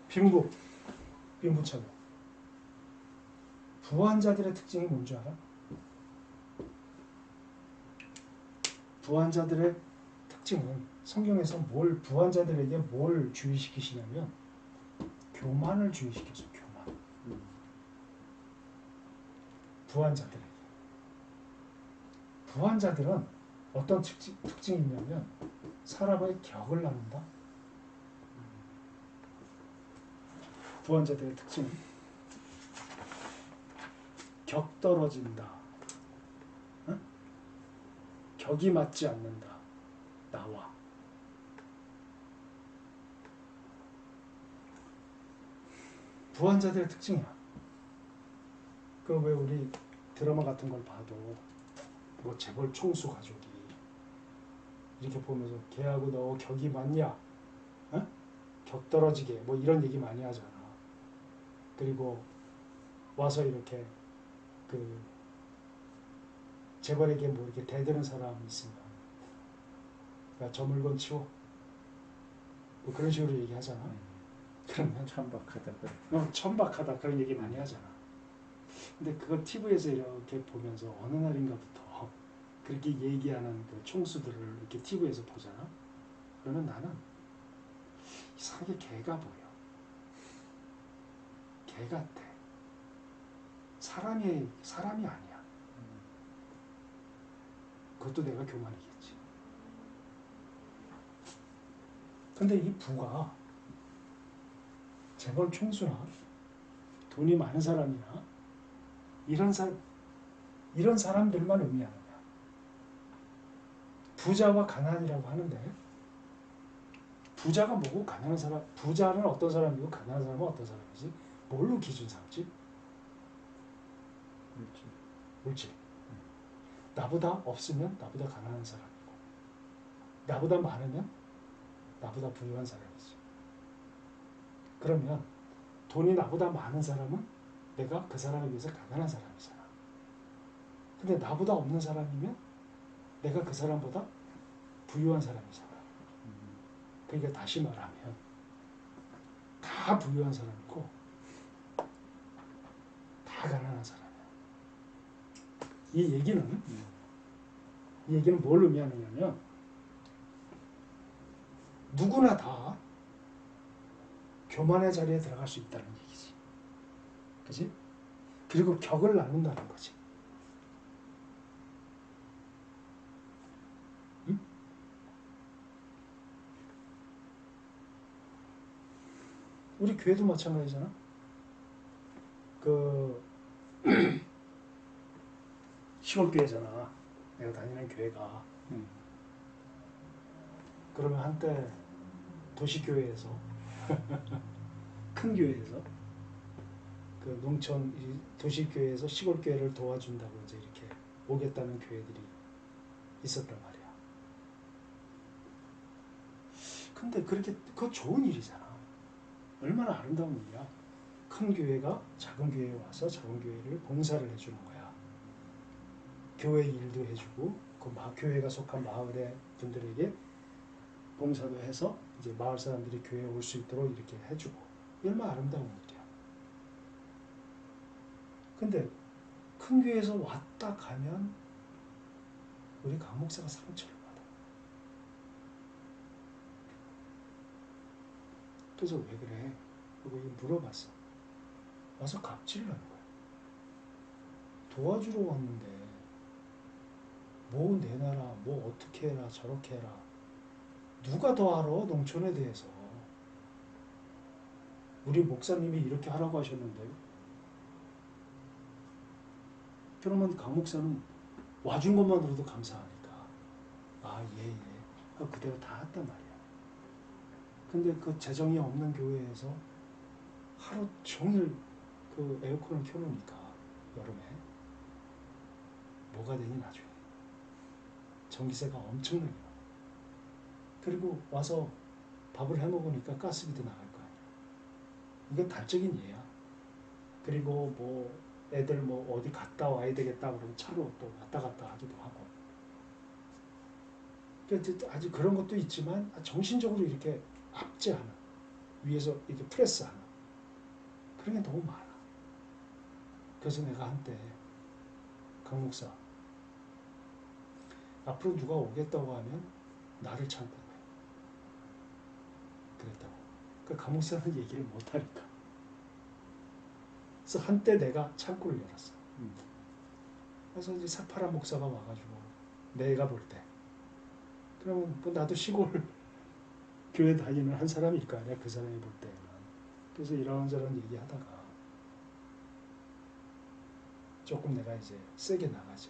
빈부차별. 부한자들의 특징이 뭔지 알아? 부한자들의 특징은 성경에서 부한자들에게 뭘 주의시키시냐면 교만을 주의시켰어요. 교만. 부한자들에게. 부한자들은 어떤 특징이 있냐면 사람의 격을 나눈다. 부한자들의 특징은 격 떨어진다. 응? 격이 맞지 않는다. 나와. 부한자들의 특징이야. 그 왜 우리 드라마 같은 걸 봐도 뭐 재벌 총수 가족이 이렇게 보면서 걔하고 너 격이 맞냐? 어? 격 떨어지게 뭐 이런 얘기 많이 하잖아. 그리고 와서 이렇게 그 재벌에게 뭐 이렇게 대드는 사람이 있으면 야, 저 물건 치워. 뭐 그런 식으로 얘기하잖아. 그러면 천박하다 그래. 천박하다 그런 얘기 많이 하잖아. 근데 그걸 TV에서 이렇게 보면서 어느 날인가부터 그렇게 얘기하는 그 총수들을 이렇게 TV에서 보잖아. 그러면 나는 이상하게 개가 보여. 개 같아. 사람이 아니야. 그것도 내가 교만이겠지. 근데 이 부가 재벌 총수나 돈이 많은 사람이나 이런 사람들만 의미하는 거야. 부자와 가난이라고 하는데 부자가 뭐고 가난한 사람, 부자는 어떤 사람이고 가난한 사람은 어떤 사람이지? 뭘로 기준 삼지? 물질. 나보다 없으면 나보다 가난한 사람이고 나보다 많으면 나보다 부유한 사람이지. 그러면 돈이 나보다 많은 사람은 내가 그 사람에 비해서 가난한 사람이잖아. 근데 나보다 없는 사람이면 내가 그 사람보다 부유한 사람이잖아. 그러니까 다시 말하면 다 부유한 사람이고 다 가난한 사람이야. 이 얘기는 뭘 의미하느냐면 누구나 다 교만의 자리에 들어갈 수 있다는 얘기지. 그지? 그리고 격을 나눈다는 거지. 응? 우리 교회도 마찬가지잖아. 그 시골교회잖아. 내가 다니는 교회가. 그러면 한때 도시교회에서 큰 교회에서 그 농촌 도시교회에서 시골교회를 도와준다고 이제 이렇게 오겠다는 교회들이 있었단 말이야. 근데 그거 좋은 일이잖아. 얼마나 아름다운 일이야. 큰 교회가 작은 교회에 와서 작은 교회를 봉사를 해주는 거야. 교회 일도 해주고 그 교회가 속한 마을의 분들에게 봉사도 해서 이제 마을 사람들이 교회에 올 수 있도록 이렇게 해주고 얼마나 아름다운 일이야. 근데 큰 교회에서 왔다 가면 우리 강 목사가 상처를 받아. 그래서 왜 그래? 그거 물어봤어. 와서 갑질을 하는 거야. 도와주러 왔는데 뭐 내놔라, 뭐 어떻게 해라, 저렇게 해라. 누가 더 알아? 농촌에 대해서. 우리 목사님이 이렇게 하라고 하셨는데. 그러면 강 목사는 와준 것만으로도 감사하니까. 아, 예, 예. 그대로 다 했단 말이야. 근데 그 재정이 없는 교회에서 하루 종일 그 에어컨을 켜놓으니까 여름에 뭐가 되니 나중에 전기세가 엄청나게 나와. 그리고 와서 밥을 해 먹으니까 가스비도 나갈 거 아니야. 이건 단적인 예야. 그리고 뭐 애들 뭐 어디 갔다 와야 되겠다 그러면 차로 또 왔다 갔다 하기도 하고. 그러니까 아주 그런 것도 있지만 정신적으로 이렇게 압제하는, 위에서 이렇게 프레스하는 그런 게 너무 많아. 그래서 내가 한때 강 목사, 앞으로 누가 오겠다고 하면 나를 참고 해. 그랬다고. 그러니까 강 목사는 얘기를 못하니까. 그래서 한때 내가 창구를 열었어. 그래서 이제 사파라 목사가 와가지고 내가 볼 때, 그러면 뭐 나도 시골 교회 다니는 한 사람일 거 아니야, 그 사람이 볼 때는. 그래서 이런저런 얘기하다가 조금 내가 이제 세게 나가지.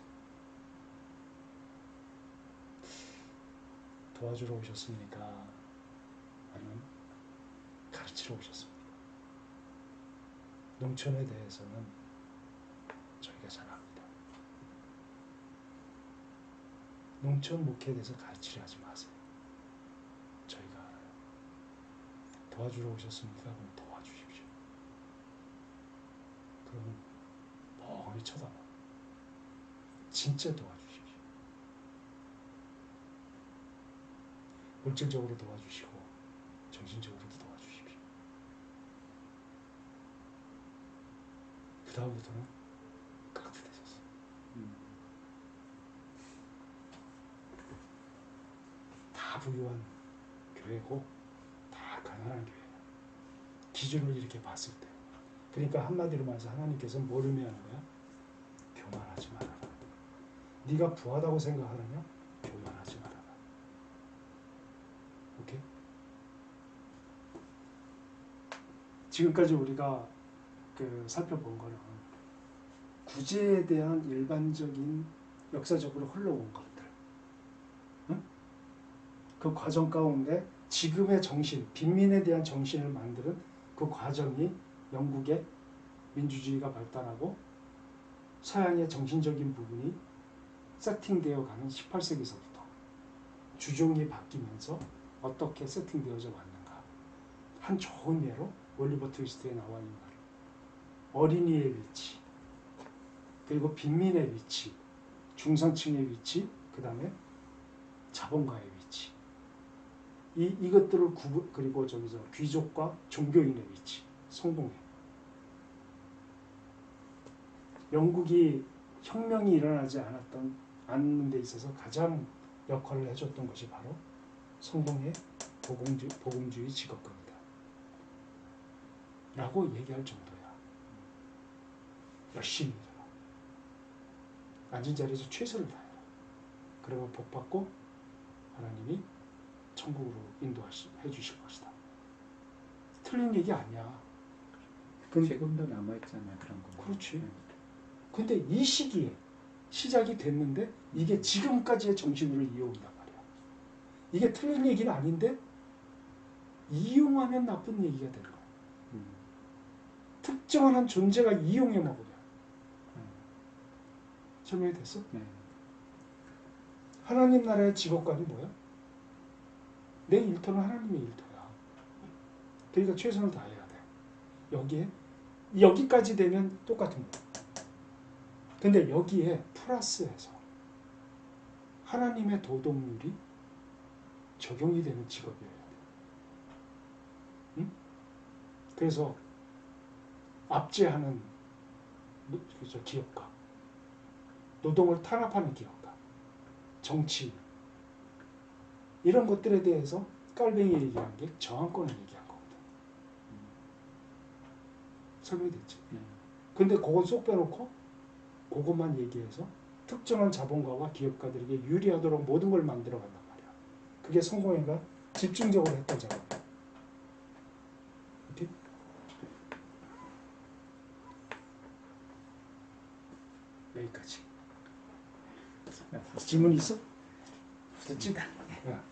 도와주러 오셨습니까? 아니면 가르치러 오셨습니까? 농촌에 대해서는 저희가 잘 압니다. 농촌 목회에 대해서 가르치려 하지 마세요. 저희가 알아요. 도와주러 오셨습니까? 그럼 도와주십시오. 그러면 멍하니 쳐다봐. 진짜 도와주십시오. 물질적으로 도와주시고 정신적으로도 도와주십시오. 그 다음부터는 깍듯해졌어. 다 부유한 교회고 다 가난한 교회야. 기준을 이렇게 봤을 때. 그러니까 한마디로 말해서 하나님께서 뭘 의미하는 거야? 교만하지 말아라. 네가 부하다고 생각하느냐? 교만하지 말아라. 오케이? 지금까지 우리가 살펴본 거는 구제에 대한 일반적인 역사적으로 흘러온 것들, 응? 그 과정 가운데 지금의 정신, 빈민에 대한 정신을 만드는 그 과정이 영국의 민주주의가 발달하고 서양의 정신적인 부분이 세팅되어 가는 18세기서부터 주종이 바뀌면서 어떻게 세팅되어져 왔는가. 한 좋은 예로 올리버 트위스트에 나와 있는 말. 어린이의 위치, 그리고 빈민의 위치, 중산층의 위치, 그 다음에 자본가의 위치. 이것들을 그리고 저기서 귀족과 종교인의 위치, 성동회. 영국이 혁명이 일어나지 않는 데 있어서 가장 역할을 해줬던 것이 바로 성동회 복음주의 직업급이다 라고 얘기할 정도야. 열심히 일해라. 앉은 자리에서 최선을 다해라. 그러면 복받고 하나님이 천국으로 인도해 주실 것이다. 틀린 얘기 아니야. 지금도 남아있잖아요, 그런 거. 그렇지. 근데 이 시기에 시작이 됐는데 이게 지금까지의 정신으로 이어온단 말이야. 이게 틀린 얘기는 아닌데 이용하면 나쁜 얘기가 되는 거야. 특정한 존재가 이용해 먹으면. 설명이 됐어? 네. 하나님 나라의 직업관이 뭐야? 내 일터는 하나님의 일터야. 그러니까 최선을 다해야 돼. 여기까지 되면 똑같은 거야. 근데 여기에 플러스해서 하나님의 도덕률이 적용이 되는 직업이어야 돼. 응? 그래서 압제하는 기업가, 노동을 탄압하는 기업가, 정치, 이런 것들에 대해서 깔뱅이 얘기한 게 저항권을 얘기한 거거든. 설명이 됐지? 근데 그건 쏙 빼놓고 그것만 얘기해서 특정한 자본가와 기업가들에게 유리하도록 모든 걸 만들어 간단 말이야. 그게 성공회가 집중적으로 했던 작업이야. 오케이? 여기까지. 질문 있어? 됐지? 야.